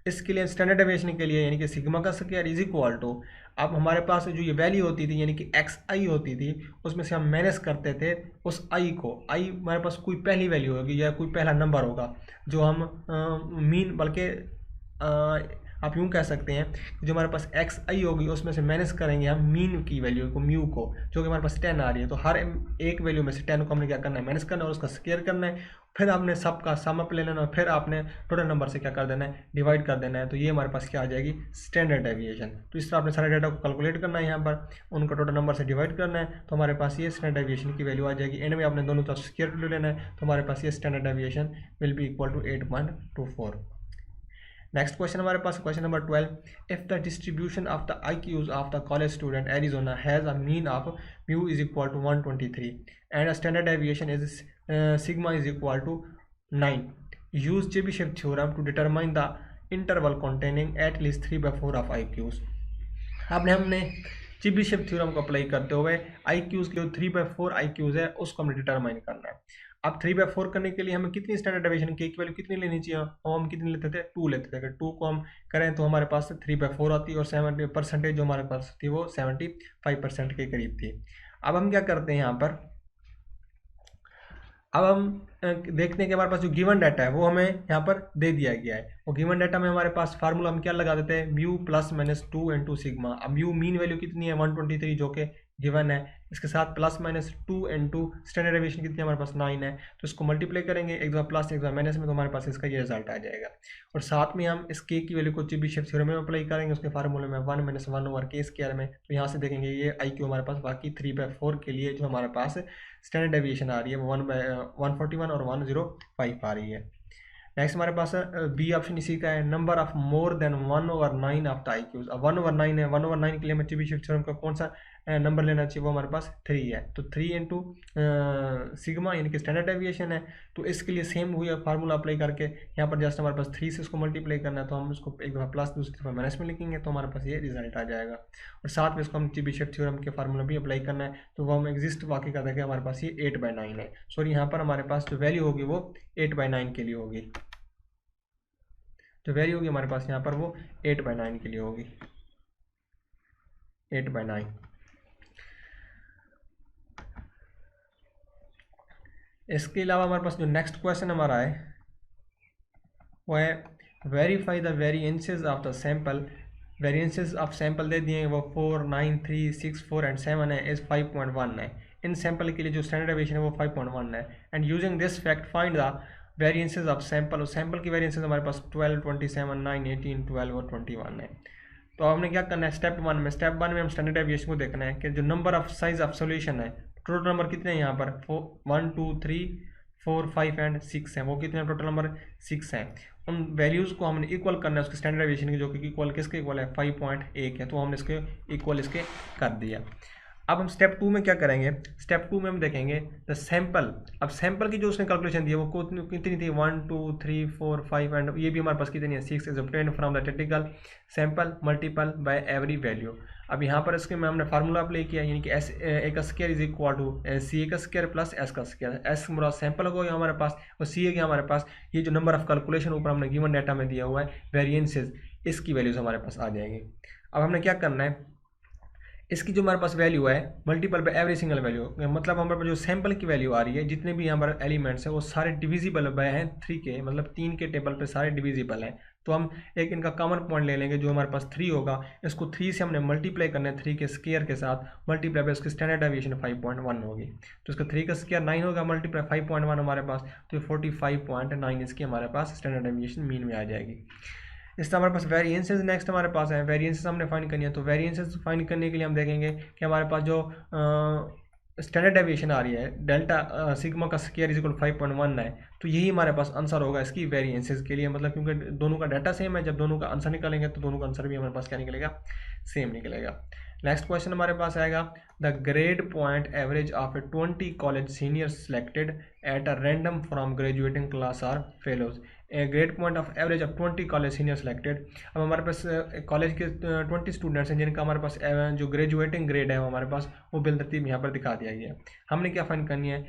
इसके लिए स्टैंडर्ड डेविएशन के लिए यानी कि सिग्मा का स्क्वायर इज इक्वल टू, अब हमारे पास जो ये वैल्यू होती थी यानी कि एक्स आई होती थी, उसमें से हम माइनस करते थे उस आई को। आई हमारे पास कोई पहली वैल्यू होगी या कोई पहला नंबर होगा जो हम मीन, बल्कि आप यूँ कह सकते हैं कि जो हमारे पास एक्स आई होगी उसमें से माइनस करेंगे हम मीन की वैल्यू को, म्यू को, जो कि हमारे पास 10 आ रही है। तो हर एक वैल्यू में से 10 को हमने क्या करना है, माइनस करना है और उसका स्क्वायर करना है। फिर आपने सबका सम अप ले लेना और फिर आपने टोटल नंबर से क्या कर देना है, डिवाइड कर देना है। तो ये हमारे पास क्या आ जाएगी, स्टैंडर्ड डेविएशन। तो इस तरह आपने सारे डाटा को कैलकुलेट करना है, यहाँ पर उनका टोटल नंबर से डिवाइड करना है। तो हमारे पास ये स्टैंडर्ड डेविएशन की वैल्यू आ जाएगी। एंड में आपने दोनों तरफ स्क्वायर ले लेना है। तो हमारे पास ये standard deviation will be equal to 8.24। Next question हमारे पास question number 12। If the distribution of the IQs of the college student Arizona has a mean of mu is equal to 123 and standard deviation is sigma is equal to 9, use Chebyshev theorem to determine the interval containing at least 3/4 of IQs। हमने Chebyshev theorem को apply करते हुए IQs के जो 3/4 IQs है उसको हमने determine करना है। अब 3/4 करने के लिए हमें कितनी स्टैंडर्ड डेविएशन की वैल्यू कितनी लेनी चाहिए, और हम कितनी लेते थे, 2 लेते थे। अगर 2 को हम करें तो हमारे पास 3/4 आती है और 70% जो हमारे पास थी वो 75% के करीब थी। अब हम क्या करते हैं यहाँ पर, अब हम देखते हैं कि हमारे पास जो गिवन डाटा है वो हमें यहाँ पर दे दिया गया है। वो गिवन डाटा में हमारे पास फार्मूला हम क्या लगा देते हैं, mu plus minus 2 into sigma. अब म्यू मीन वैल्यू कितनी है 123 जो कि गिवन है, इसके साथ plus minus 2 into standard deviation कितनी है हमारे पास 9 है। तो इसको मल्टीप्लाई करेंगे, एक बार प्लस एक बार माइनस में, तो हमारे पास इसका ये रिजल्ट आ जाएगा। और साथ में हम इस के की वैल्यू को चेबीशेव थ्योरम में अप्लाई करेंगे, उसके फार्मूले में 1 - 1 ओवर के स्क्वायर में। तो यहाँ से देखेंगे ये IQ हमारे पास बाकी 3/4 के लिए जो हमारे पास स्टैंडर्ड डेविएशन आ रही है वो 141 और 105 आ रही है। नेक्स्ट हमारे पास बी ऑप्शन इसी का है, number of more than 1/9 of the IQs। अब 1/9 है, 1/9 के लिए हमें चेबीशेव थ्योरम का कौन सा नंबर लेना चाहिए, वो हमारे पास 3 है। तो 3 इंटू सिग्मा यानी कि स्टैंडर्ड डेविएशन है। तो इसके लिए सेम हुई फार्मूला अप्लाई करके यहाँ पर जस्ट हमारे पास 3 से इसको मल्टीप्लाई करना है, तो हम इसको एक दफ़ा प्लस दूसरी दफ़ा माइनस में लिखेंगे, तो हमारे पास ये रिजल्ट आ जाएगा। और साथ में इसको हम चेबीशेव थ्योरम के फार्मूला भी अप्लाई करना है, तो वो हम एग्जिस्ट वाकई कर देंगे, हमारे पास ये 8/9 है। सॉरी, यहाँ पर हमारे पास जो वैल्यू होगी वो 8/9 के लिए होगी। जो वैल्यू होगी हमारे पास यहाँ पर वो 8/9 के लिए होगी, 8/9। इसके अलावा हमारे पास जो नेक्स्ट क्वेश्चन हमारा है वो है verify the variances of the sample. Variances of sample दे दिए हैं वो 4, 9, 3, 6, 4 एंड 7 है, इज 5.1 है। इन सैंपल के लिए जो स्टैंडर्ड डेविएशन है वो 5.1 है। And using this fact find the variances of sample. और सैंपल की वेरिएंसेस हमारे पास 12, 27, 9, 18, 12 और 21 है। तो हमने क्या करना है, स्टेप 1 में हम स्टैंडर्ड डेविएशन को देखना है कि जो number of size of solution है, टोटल नंबर कितने हैं यहाँ पर 1, 2, 3, 4, 5 एंड 6 हैं, वो कितने हैं, टोटल नंबर 6 हैं। उन वैल्यूज़ को हमने इक्वल करना है उसके स्टैंडर्ड डेविएशन की, जो कि इक्वल किसके इक्वल है, 5.1 है। तो हमने इसके इक्वल इसके कर दिया। अब हम स्टेप 2 में क्या करेंगे, स्टेप 2 में हम देखेंगे द सैंपल। अब सैंपल की जो उसने कैलकुलेशन दी है वो कितनी थी, 1, 2, 3, 4, 5 एंड ये भी हमारे पास कितनी है, 6 is obtained from the typical sample multiple bye every value. अब यहाँ पर इसके में हमने फार्मूला अप्लाई किया, यानी कि एस ए का स्क्वायर इज इक्वल टू सी ए का स्क्वायर प्लस एस का स्क्वायर। एस हमारा सैंपल हो गया हमारे पास और सी ए के हमारे पास ये जो नंबर ऑफ कैलकुलेशन ऊपर हमने गिवन डाटा में दिया हुआ है वेरिएंसेस, इसकी वैल्यूज हमारे पास आ जाएंगी। अब हमने क्या करना है, इसकी जो हमारे पास वैल्यू है multiple bye every single value, मतलब हमारे पास जो सैंपल की वैल्यू आ रही है जितने भी यहाँ पर एलिमेंट्स हैं वो सारे डिविजिबल बाय हैं 3 के, मतलब 3 के टेबल पे सारे डिविजिबल हैं। तो हम एक इनका कॉमन पॉइंट ले लेंगे जो हमारे पास 3 होगा, इसको 3 से हमने मल्टीप्लाई करना है 3 के स्क्वायर के साथ, मल्टीप्लाई बाय उसकी स्टैंडर्ड डेविएशन 5.1 होगी। तो इसका 3 का स्क्वायर 9 होगा, मल्टीप्लाई 5.1 हमारे पास, तो 45.9 इसकी हमारे पास स्टैंडर्ड डेविएशन मीन में आ जाएगी। इस तरह हमारे पास वेरिएंसेस नेक्स्ट हमारे पास है, वेरिएंसेस हमने फाइंड करनी है। तो वेरिएंसेस फाइंड करने के लिए हम देखेंगे कि हमारे पास जो स्टैंडर्ड डेविएशन आ रही है डेल्टा सिग्मा का स्क्वायर इज इक्वल 5.19, तो यही हमारे पास आंसर होगा इसकी वेरिएंसेस के लिए, मतलब क्योंकि दोनों का डाटा सेम है, जब दोनों का आंसर निकालेंगे तो दोनों का आंसर भी हमारे पास क्या निकलेगा, सेम निकलेगा। नेक्स्ट क्वेश्चन हमारे पास आएगा, the grade point average of a 20 college senior selected at a random from graduating class are follows, grade point of average of 20 college senior selected. अब हमारे पास कॉलेज के 20 स्टूडेंट्स हैं जिनका हमारे पास जो ग्रेजुएटिंग ग्रेड है वो हमारे पास वो बिलतरतीब यहाँ पर दिखा दिया गया है। हमने क्या फाइंड करनी है,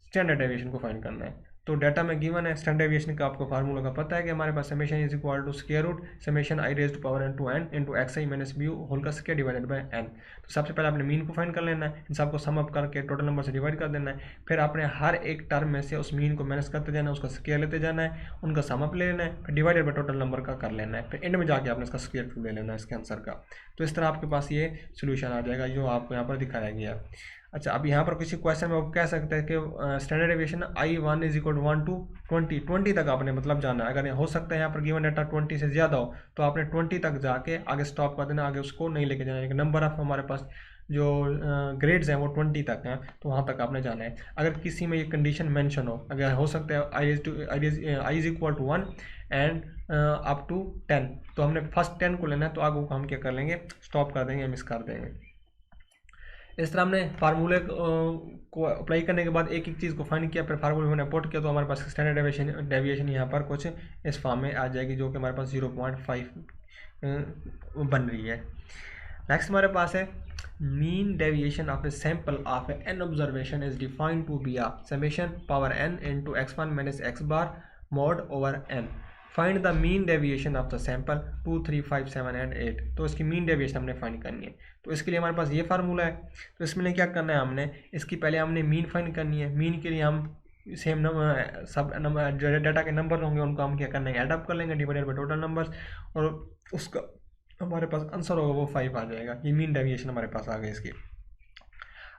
स्टैंडर्ड डेविएशन को फाइंड करना है। तो डाटा में गिवन है, स्टैंडर्ड डेविएशन का आपको फार्मूला का पता है कि हमारे पास summation is equal to square root summation i raised to power n to n into x i minus B whole का स्क्वायर डिवाइडेड बाय n। तो सबसे पहले आपने मीन को फाइंड कर लेना है, इन सबको सम अप करके टोटल नंबर से डिवाइड कर देना है, फिर आपने हर एक टर्म में से उस मीन को माइनस करते जाना है, उसका स्क्वायर लेते जाना है, उनका सम अप ले लेना है, फिर डिवाइडेड बाय टोटल नंबर का कर लेना है, फिर एंड में जाके आपने इसका स्क्वायर ले लेना है इसके आंसर का। तो इस तरह आपके पास ये सोल्यूशन आ जाएगा जो आपको यहाँ पर दिखाया गया। अच्छा, अब यहाँ पर किसी क्वेश्चन में आप कह सकते हैं कि standard deviation I1 is equal 1 to 20 तक आपने मतलब जाना है। अगर हो सकता है यहाँ पर गिवन डाटा 20 से ज़्यादा हो तो आपने 20 तक जाके आगे स्टॉप कर देना, आगे उसको नहीं लेके जाना है। नंबर ऑफ हमारे पास जो ग्रेड्स हैं वो 20 तक हैं, तो वहाँ तक आपने जाना है। अगर किसी में ये कंडीशन मेंशन हो, अगर हो सकता है I is equal to 1 and up to 10, तो हमने फर्स्ट 10 को लेना है, तो आगे को हम क्या कर लेंगे, स्टॉप कर देंगे, मिस कर देंगे। इस तरह हमने फार्मूले को अप्लाई करने के बाद एक एक चीज़ को फाइंड किया, फिर फार्मूले में पुट किया, तो हमारे पास स्टैंडर्ड डेविएशन यहाँ पर कुछ इस फॉर्म में आ जाएगी जो कि हमारे पास 0.5 बन रही है। नेक्स्ट हमारे पास है mean deviation of a sample of N observation is defined to be a summation power n into x1 minus x bar mod over n। Find the mean deviation of the sample 2, 3, 5, 7 and 8। तो इसकी mean deviation हमने find करनी है। तो इसके लिए हमारे पास ये फार्मूला है। तो इसमें क्या करना है, हमने इसकी पहले हमने मीन फाइंड करनी है। मीन के लिए हम सेम नंबर सब नंबर जो डाटा के नंबर होंगे उनको हम क्या करना है, एड अप कर लेंगे डिवाइडेड बाय टोटल नंबर्स, और उसका हमारे पास आंसर होगा वो 5 आ जाएगा। ये मीन डेविएशन हमारे पास आ गई इसकी।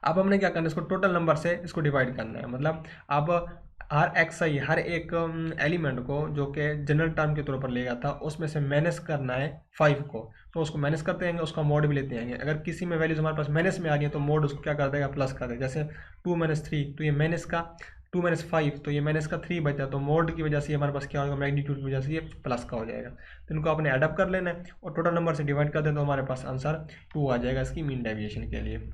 अब हमने क्या करना है, इसको टोटल नंबर से इसको डिवाइड करना है। मतलब अब हर एक्स आई हर एक एलिमेंट को जो कि जनरल टर्म के तौर पर लिया था उसमें से माइनस करना है 5 को, तो उसको माइनस करते जाएंगे, उसका मोड भी लेते जाएंगे। अगर किसी में वैल्यूज हमारे पास माइनस में आ रही है तो मोड उसको क्या कर देगा, प्लस कर देगा। जैसे 2 - 3 तो ये माइनस का 2 - 5 तो ये माइनस का 3 बचा, तो मोड की वजह से हमारे पास क्या होगा, मैग्नीट्यूड की वजह से ये प्लस का हो जाएगा। तो इनको आपने एडअप कर लेना है और टोटल नंबर से डिवाइड कर दें तो हमारे पास आंसर 2 आ जाएगा इसकी मीन डेविएशन के लिए।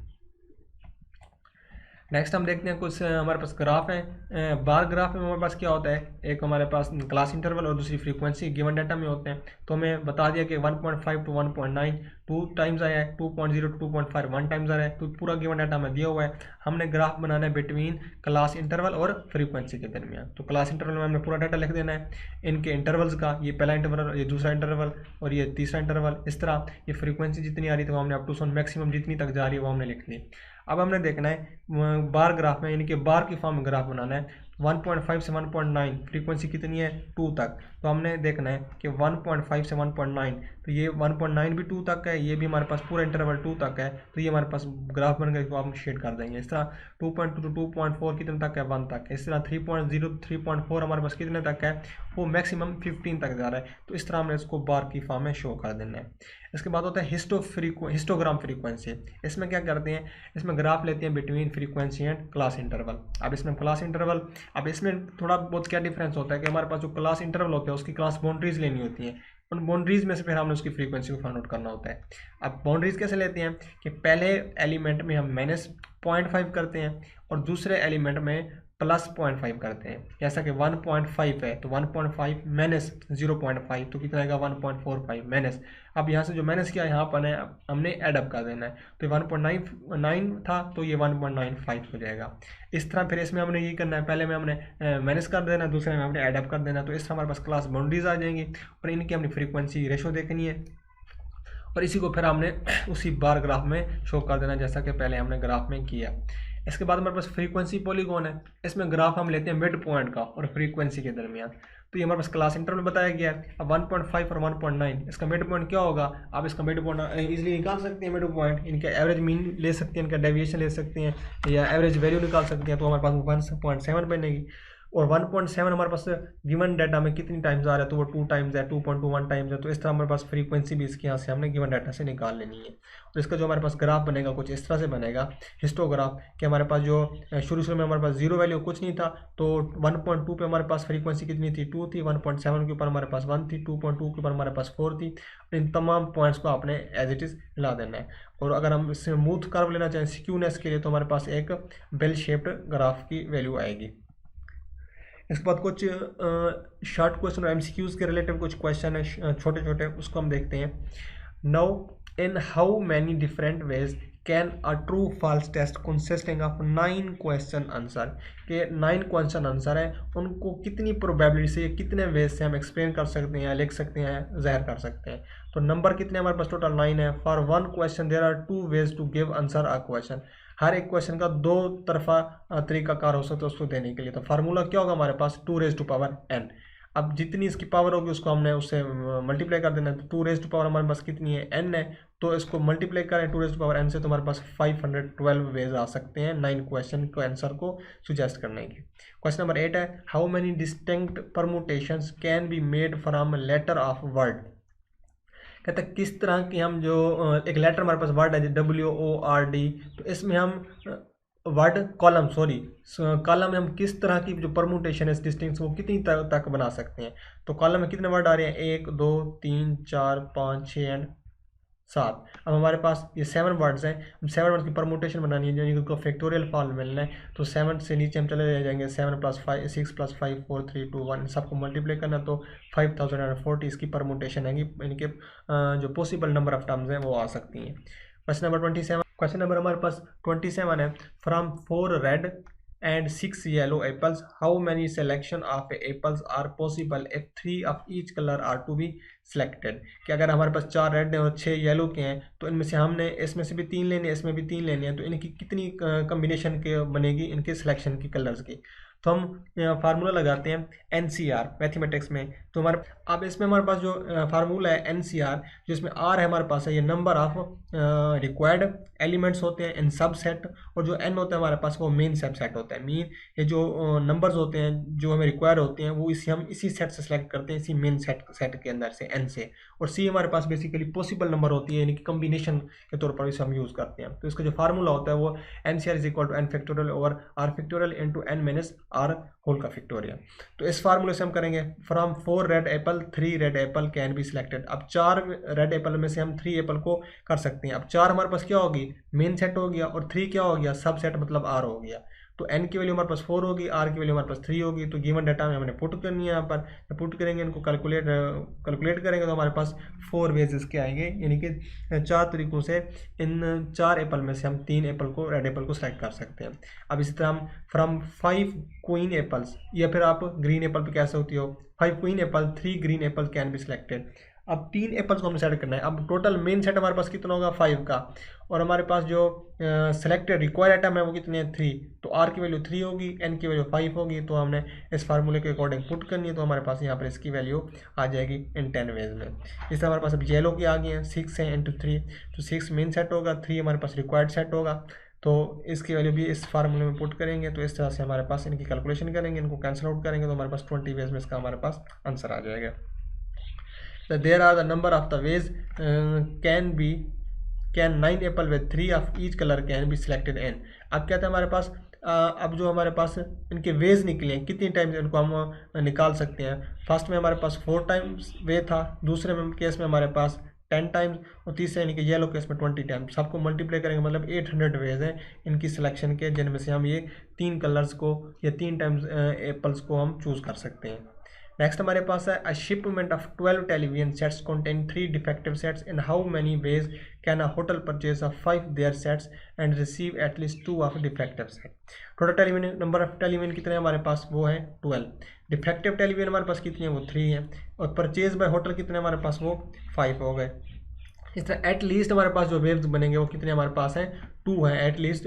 नेक्स्ट हम देखते हैं कुछ हमारे पास ग्राफ है। बार ग्राफ में हमारे पास क्या होता है, एक हमारे पास क्लास इंटरवल और दूसरी फ्रीक्वेंसी गिवन डाटा में होते हैं। तो हमें बता दिया कि 1.5 to 1.9 2 टाइम्स आया है, 2.0 to 2.5 1 टाइम्स आ रहा है। तो पूरा गिवन डाटा में दिया हुआ है, हमने ग्राफ बनाना है बिटवीन क्लास इंटरवल और फ्रीक्वेंसी के दरमियान। तो क्लास इंटरवल में हमने पूरा डाटा लिख देना है, इनके इंटरवल्स का, ये पहला इंटरवल, ये दूसरा इंटरवल और ये तीसरा इंटरवल। इस तरह ये फ्रीक्वेंसी जितनी आ रही थी वो हमने अप टू मैक्सिमम जितनी तक जा रही है वो हमने लिख दी। अब हमने देखना है बार ग्राफ में, यानी कि बार की फॉर्म में ग्राफ बनाना है। 1.5 से 1.9 फ्रीक्वेंसी कितनी है, 2 तक। तो हमने देखना है कि 1.5 से 1.9, तो ये 1.9 भी 2 तक है, ये भी हमारे पास पूरा इंटरवल 2 तक है। तो ये हमारे पास ग्राफ बन गया, इसको हम शेड कर देंगे। इस तरह 2.2 to 2.4 कितने तक है, 1 तक। इस तरह 3.0 3.4 हमारे पास कितने तक है, वो मैक्सिमम 15 तक जा रहा है। तो इस तरह हमने इसको बार की फॉर्म में शो कर देना है। इसके बाद होता है हिस्टोग्राम फ्रीक्वेंसी। इसमें क्या करते हैं, इसमें ग्राफ लेते हैं between frequency and class interval. अब इसमें क्लास इंटरवल, अब इसमें थोड़ा बहुत क्या डिफरेंस होता है कि हमारे पास जो क्लास इंटरवल होते हैं उसकी क्लास बाउंड्रीज लेनी होती हैं, उन बाउंड्रीज में से फिर हमने उसकी फ्रीक्वेंसी को फाइंड आउट करना होता है। अब बाउंड्रीज कैसे लेते हैं कि पहले एलिमेंट में हम -0.5 करते हैं और दूसरे एलिमेंट में +0.5 करते हैं। जैसा कि 1.5 है तो 1.5 माइनस 0.5 तो कितना आएगा, 1.45 माइनस। अब यहाँ से जो माइनस किया यहाँ पर हमने एडअप कर देना है। तो 1.99 था तो ये 1.95 हो जाएगा। इस तरह फिर इसमें हमने ये करना है, पहले में हमने माइनस कर देना, दूसरे में हमने एडअप कर देना। तो इस तरह हमारे पास क्लास बाउंड्रीज आ जाएंगी और इनकी हमने फ्रीक्वेंसी रेशो देखनी है और इसी को फिर हमने उसी बार ग्राफ में शो कर देना जैसा कि पहले हमने ग्राफ में किया। इसके बाद हमारे पास फ्रीक्वेंसी पॉलीगॉन है। इसमें ग्राफ हम लेते हैं मिड पॉइंट का और फ्रीक्वेंसी के दरमियान। तो ये हमारे पास क्लास इंटरवल में बताया गया है। अब 1.5 और 1.9 इसका मिड पॉइंट क्या होगा, आप इसका मिड पॉइंट इजीली निकाल सकते हैं। मिड पॉइंट इनका एवरेज मीन ले सकते हैं, इनका डेविएशन ले सकते हैं या एवरेज वैल्यू निकाल सकते हैं। तो हमारे पास 1.7 बनेगी। और 1.7 हमारे पास गिवन डाटा में कितनी टाइम्स आ रहा है, तो वो 2 टाइम्स है, 2.21 टाइम्स है। तो इस तरह हमारे पास फ्रीक्वेंसी भी इसके यहाँ से हमने गिवन डाटा से निकाल लेनी है। तो इसका जो हमारे पास ग्राफ बनेगा कुछ इस तरह से बनेगा, हिस्टोग्राफ, कि हमारे पास जो शुरू में हमारे पास जीरो वैल्यू कुछ नहीं था, तो 1.2 पे हमारे पास फ्रीक्वेंसी कितनी थी, 2 थी, 1.7 के ऊपर हमारे पास 1 थी, 2.2 के ऊपर हमारे पास 4 थी। इन तमाम पॉइंट्स को आपने एज इट इज़ ला देना है। और अगर हम स्मूथ कर्व लेना चाहें स्क्यूनेस के लिए, तो हमारे पास एक बेल शेप्ड ग्राफ की वैल्यू आएगी। इसके बाद कुछ शॉर्ट क्वेश्चन और एमसीक्यूज के रिलेटिव कुछ क्वेश्चन है छोटे छोटे, उसको हम देखते हैं। Now in how many different ways can a true false test consisting of 9 question answer, के 9 क्वेश्चन आंसर है, उनको कितनी प्रोबेबिलिटी से, कितने वेज से हम एक्सप्लेन कर सकते हैं, लिख सकते हैं, ज़ाहिर कर सकते हैं। तो नंबर कितने हमारे पास टोटल 9 है। For 1 question there are 2 ways to give answer a question, हर एक क्वेश्चन का दो तरफा तरीकाकार हो सकता है उसको देने के लिए। तो फार्मूला क्या होगा हमारे पास, 2 रेज टू पावर n। अब जितनी इसकी पावर होगी उसको हमने उससे मल्टीप्लाई कर देना है। तो 2 रेज टू पावर हमारे पास कितनी है, n है, तो इसको मल्टीप्लाई करें 2 रेज टू पावर n से, तो हमारे पास 512 वेज आ सकते हैं 9 क्वेश्चन को आंसर को सुजेस्ट करने के। क्वेश्चन नंबर 8 है, how many distinct permutations can be made from letter of word. कहते हैं किस तरह की हम जो एक लेटर हमारे पास वर्ड है WORD, तो इसमें हम वर्ड कॉलम कॉलम में हम किस तरह की जो परमुटेशन है डिस्टिंक्ट वो कितनी तक बना सकते हैं। तो कॉलम में कितने वर्ड आ रहे हैं, 1 2 3 4 5 6 एंड 7। अब हमारे पास ये 7 वर्ड्स हैं, हम 7 वर्ड्स की परमुटेशन बनानी है, यानी कि फैक्टोरियल फॉर्म मिलना है। तो 7 से नीचे हम चले जाएंगे, 7 + 5 6 + 5 4 3 2 1, सबको मल्टीप्लाई करना, तो 5040 इसकी परमुटेशन है, यानी कि जो पॉसिबल नंबर ऑफ टर्म्स हैं वो आ सकती हैं। क्वेश्चन नंबर 27, क्वेश्चन नंबर हमारे पास 27 है, from 4 red and 6 yellow apples, how many selection of apples are possible if 3 of each color are to be selected। कि अगर हमारे पास 4 रेड हैं और 6 येलो के हैं, तो इनमें से हमने इसमें से भी 3 लेने हैं, इसमें भी 3 लेने हैं, तो इनकी कितनी कम्बिनेशन के बनेगी इनके सिलेक्शन की कलर्स की। तो हम फार्मूला लगाते हैं NCR मैथमेटिक्स में। तो हमारे अब इसमें हमारे पास जो फार्मूला है NCR, जिसमें R है हमारे पास है ये नंबर ऑफ रिक्वायर्ड एलिमेंट्स होते हैं इन सब सेट, और जो N होता है हमारे पास वो मेन सब सेट होता है। मीन ये जो नंबर्स होते हैं जो हमें रिक्वायर होते हैं वो हम इसी सेट से सेलेक्ट करते हैं, इसी मेन सेट के अंदर से N से। और C हमारे पास बेसिकली पॉसिबल नंबर होती है, यानी कि कम्बिनेशन के तौर पर इसे हम यूज़ करते हैं। तो इसका जो फार्मूला होता है वो NCR = n factorial over R factorial into n - R whole का फैक्टोरियल। तो इस फार्मूले से हम करेंगे, from 4 red apple 3 red apple can be selected. अब 4 रेड एप्पल में से हम 3 एप्पल को कर सकते हैं। अब 4 हमारे पास क्या होगी, मेन सेट हो गया, और 3 क्या हो गया, सब सेट मतलब R हो गया। तो n की वैल्यू हमारे पास 4 होगी, R की वैल्यू हमारे पास 3 होगी। तो गिवन डाटा में हमने पुट करनी है, यहाँ पर पुट करेंगे, इनको कैलकुलेट करेंगे, तो हमारे पास 4 वेज इसके आएंगे, यानी कि 4 तरीकों से इन 4 एप्पल में से हम 3 एप्पल को, रेड एप्पल को सेलेक्ट कर सकते हैं। अब इसी तरह हम फ्रॉम 5 क्वीन एप्पल्स, या फिर आप ग्रीन एप्पल पे कैसे होती हो, 5 queen Apple 3 green Apple can be selected. अब 3 एप्पल्स को हमने सेलेक्ट करना है। अब टोटल मेन सेट हमारे पास कितना होगा, 5 का, और हमारे पास जो सेलेक्टेड रिक्वायर्ड आइटम है वो कितने हैं, 3। तो R की वैल्यू 3 होगी, N की वैल्यू 5 होगी। तो हमने इस फार्मूले के अकॉर्डिंग पुट करनी है, तो हमारे पास यहाँ पर इसकी वैल्यू आ जाएगी इन 10 वेज में। इस तरह हमारे पास अब येलो की आ गई है, 6 है इंटू 3, तो 6 मेन सेट होगा, 3 हमारे पास रिक्वायर्ड सेट होगा। तो इसकी वैल्यू भी इस फार्मूले में पुट करेंगे। तो इस तरह से हमारे पास इनकी कैलकुलेशन करेंगे, इनको कैंसिल आउट करेंगे, तो हमारे पास 20 वेज में इसका हमारे पास आंसर आ जाएगा। There are the number of the ways can 9 apple with 3 of each color can be selected in। अब क्या था हमारे पास, अब जो हमारे पास इनके वेज निकले हैं, कितनी टाइम्स इनको हम निकाल सकते हैं। फर्स्ट में हमारे पास 4 टाइम्स वे था, दूसरे में केस में हमारे पास 10 टाइम्स, और तीसरे यानी कि येलो केस में 20 टाइम्स। सबको मल्टीप्लाई करेंगे मतलब 800 वेज हैं इनकी सिलेक्शन के, जिनमें से हम ये 3 कलर्स को या 3 टाइम्स एप्पल्स को हम चूज़ कर सकते हैं। नेक्स्ट हमारे पास है, a shipment of 12 television sets contain 3 defective sets, in how many ways can a hotel purchase of 5 their sets and receive at least 2 of defective set. Total television number of television कितने हमारे पास, वो है 12। Defective television हमारे पास कितनी है, वो 3 है, और परचेज बाय होटल कितने हमारे पास, वो 5 हो गए। इस तरह एटलीस्ट हमारे पास जो वेव्स बनेंगे वो कितने हमारे पास हैं, 2 है, at least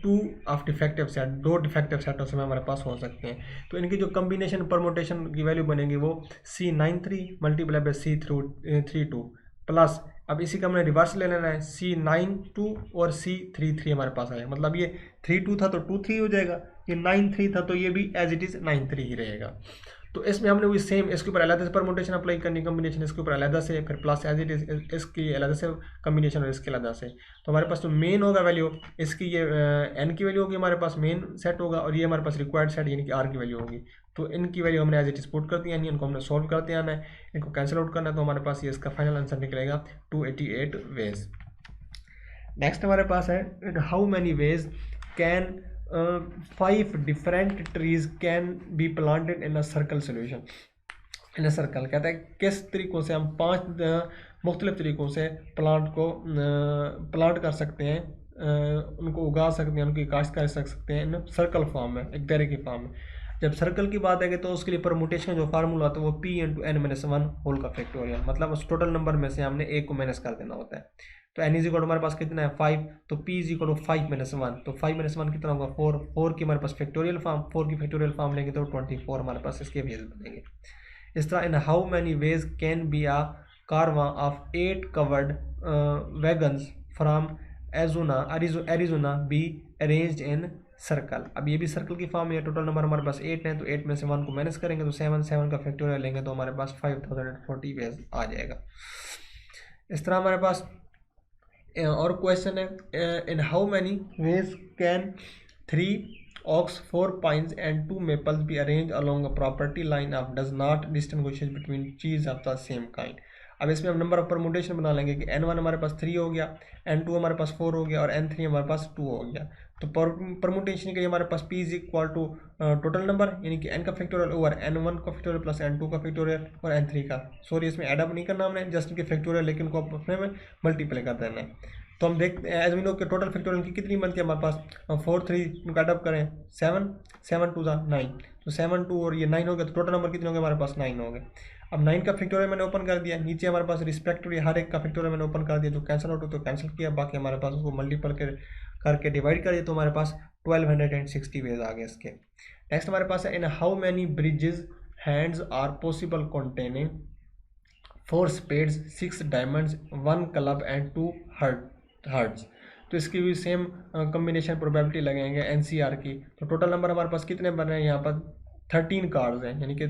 2 of defective set, 2 defective सेटों से हमारे पास हो सकते हैं। तो इनकी जो कम्बिनेशन परमोटेशन की वैल्यू बनेगी वो C93 × C32 प्लस अब इसी का हमने रिवर्स ले लेना है, C9 2 और C3 3 हमारे पास आया, मतलब ये 3 2 था तो 2 3 हो जाएगा, ये 9 3 था तो ये भी एज इट इज़ 9 3 ही रहेगा। तो इसमें हमने वही सेम इसके ऊपर अलग से परमुटेशन अप्लाई करनी, कम्बिनेशन इसके ऊपर अलग से, फिर प्लस एज इट इज इसकी अलग से कम्बिनेशन और इसके अलग से। तो हमारे पास तो मेन होगा वैल्यू इसकी, ये एन की वैल्यू होगी हमारे पास, मेन सेट होगा, और ये हमारे पास रिक्वायर्ड सेट यानी कि आर की वैल्यू होगी। तो इनकी वैल्यू हमने एज इट इज पुट कर दी, यानी इनको हमने सॉल्व करते आना है, इनको कैंसिल आउट करना है, तो हमारे पास ये इसका फाइनल आंसर निकलेगा 288 वेज। नेक्स्ट हमारे पास है, in how many ways can 5 different trees can be planted in a circle solution. In a circle कहता है किस तरीकों से हम 5 मुख्तलिफ तरीकों से प्लांट को प्लांट कर सकते हैं, उनको उगा सकते हैं, उनकी काश्त कर सकते हैं इन सर्कल फॉर्म में, एक दायरे की फॉर्म में। जब सर्कल की बात है तो उसके लिए परमुटेशन जो फार्मूला होता है वो p×n-1 होल का फैक्टोरियल, मतलब उस टोटल नंबर में से हमने एक को माइनस कर देना होता है। तो n इज इक्वल हमारे पास कितना है 5, तो p इज इक्वल 5-1, तो 5-1 कितना होगा 4, 4 की हमारे पास फैक्टोरियल फॉर्म, 4 की फैक्टोरियल फॉर्म लेंगे तो 24 हमारे पास इसके वेज बनेंगे। इस तरह in how many ways can be a caravan of 8 covered wagons from Arizona be arranged in circle. अब ये भी सर्कल की फॉर्म है, टोटल नंबर हमारे पास 8 है, तो 8 में से 1 को माइनस करेंगे तो 7 का फैक्टोरियल लेंगे तो हमारे पास 5040 वेज आ जाएगा। इस तरह हमारे पास और क्वेश्चन है, in how many ways can 3 oaks, 4 pines and 2 maples be arranged along a property line of does not distinguish between trees of the same kind। अब इसमें हम नंबर ऑफ परमुटेशन बना लेंगे कि n1 हमारे पास 3 हो गया, n2 हमारे पास 4 हो गया और n3 हमारे पास 2 हो गया। तो परमुटेशन के लिए हमारे पास p is equal to total number यानी कि n का फैक्टोरियल ओवर n1 का फैक्टोरियल प्लस n2 का फैक्टोरियल और n3 का, सॉरी इसमें एडअप नहीं करना हमने, जस्ट इनके फैक्टोरियल, लेकिन उनको अपने में मल्टीप्लाई कर देना है। तो हम देखते हैं एज वी नो के टोटल फैक्टोरियल की कितनी बनती है हमारे पास 4 3, इनको एडअप करें 7 7 2 9, तो 7 2 और ये 9 हो गया, तो टोटल नंबर कितने हो गए हमारे पास 9 हो गए। अब 9 का फैक्टोरियल मैंने ओपन कर दिया, नीचे हमारे पास रिस्पेक्टिवली हर एक का फैक्टोरियल मैंने ओपन कर दिया, जो कैंसिल आउट हो तो कैंसिल किया, बाकी हमारे पास उसको मल्टीपल करके डिवाइड कर दिया, तो हमारे पास 1260 वेज आ गए इसके। नेक्स्ट हमारे पास है, in how many bridges hands are possible containing 4 spades, 6 diamonds, 1 club and 2 hearts। तो इसकी भी सेम कम्बिनेशन प्रोबेबिलिटी लगेंगे एनसीआर की। तो टोटल नंबर हमारे पास कितने बन रहे हैं यहाँ पर 13 कार्ड्स हैं, यानी कि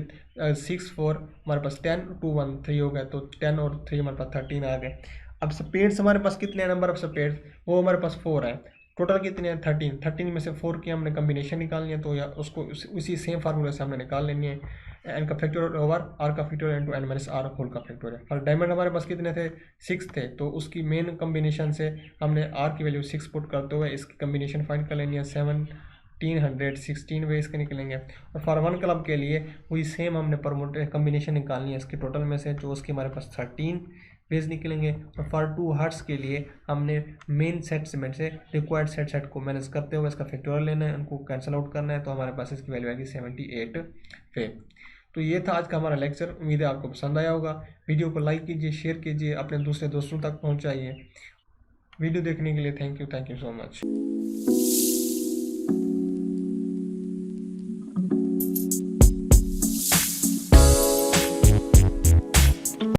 6 4 हमारे पास 10 2 1 3 हो गए, तो 10 और 3 हमारे पास 13 आ गए। अब स्पेड्स हमारे पास कितने हैं, नंबर ऑफ स्पेड्स वो हमारे पास 4 है, टोटल कितने हैं 13 में से 4 की हमने कम्बिनेशन निकालनी है, तो या उसको उसी सेम फार्मूले से हमने निकाल लेनी है, एन का फैक्टोरियल ओवर आर का factorial into N minus R whole का फैक्टोरियल। और डायमंड हमारे पास कितने थे 6 थे, तो उसकी मेन कम्बिनेशन से हमने आर की वैल्यू 6 पुट करते हुए इसकी कम्बिनेशन फाइंड कर लेनी है, 1716 वे इसके निकलेंगे। और फॉर 1 क्लब के लिए वही सेम हमने कम्बिनेशन निकालनी है इसकी टोटल में से, जो उसकी हमारे पास 13 वेज निकलेंगे। और फॉर 2 हर्ट्स के लिए हमने मेन सेट्स में से रिक्वायर्ड सेट को मैनेज करते हुए इसका फैक्टोरियल लेना है, उनको कैंसिल आउट करना है, तो हमारे पास इसकी वैल्यू आएगी 78 वे। तो ये था आज का हमारा लेक्चर, उम्मीद है आपको पसंद आया होगा। वीडियो को लाइक कीजिए, शेयर कीजिए, अपने दूसरे दोस्तों तक पहुंचाइए। वीडियो देखने के लिए थैंक यू सो मच।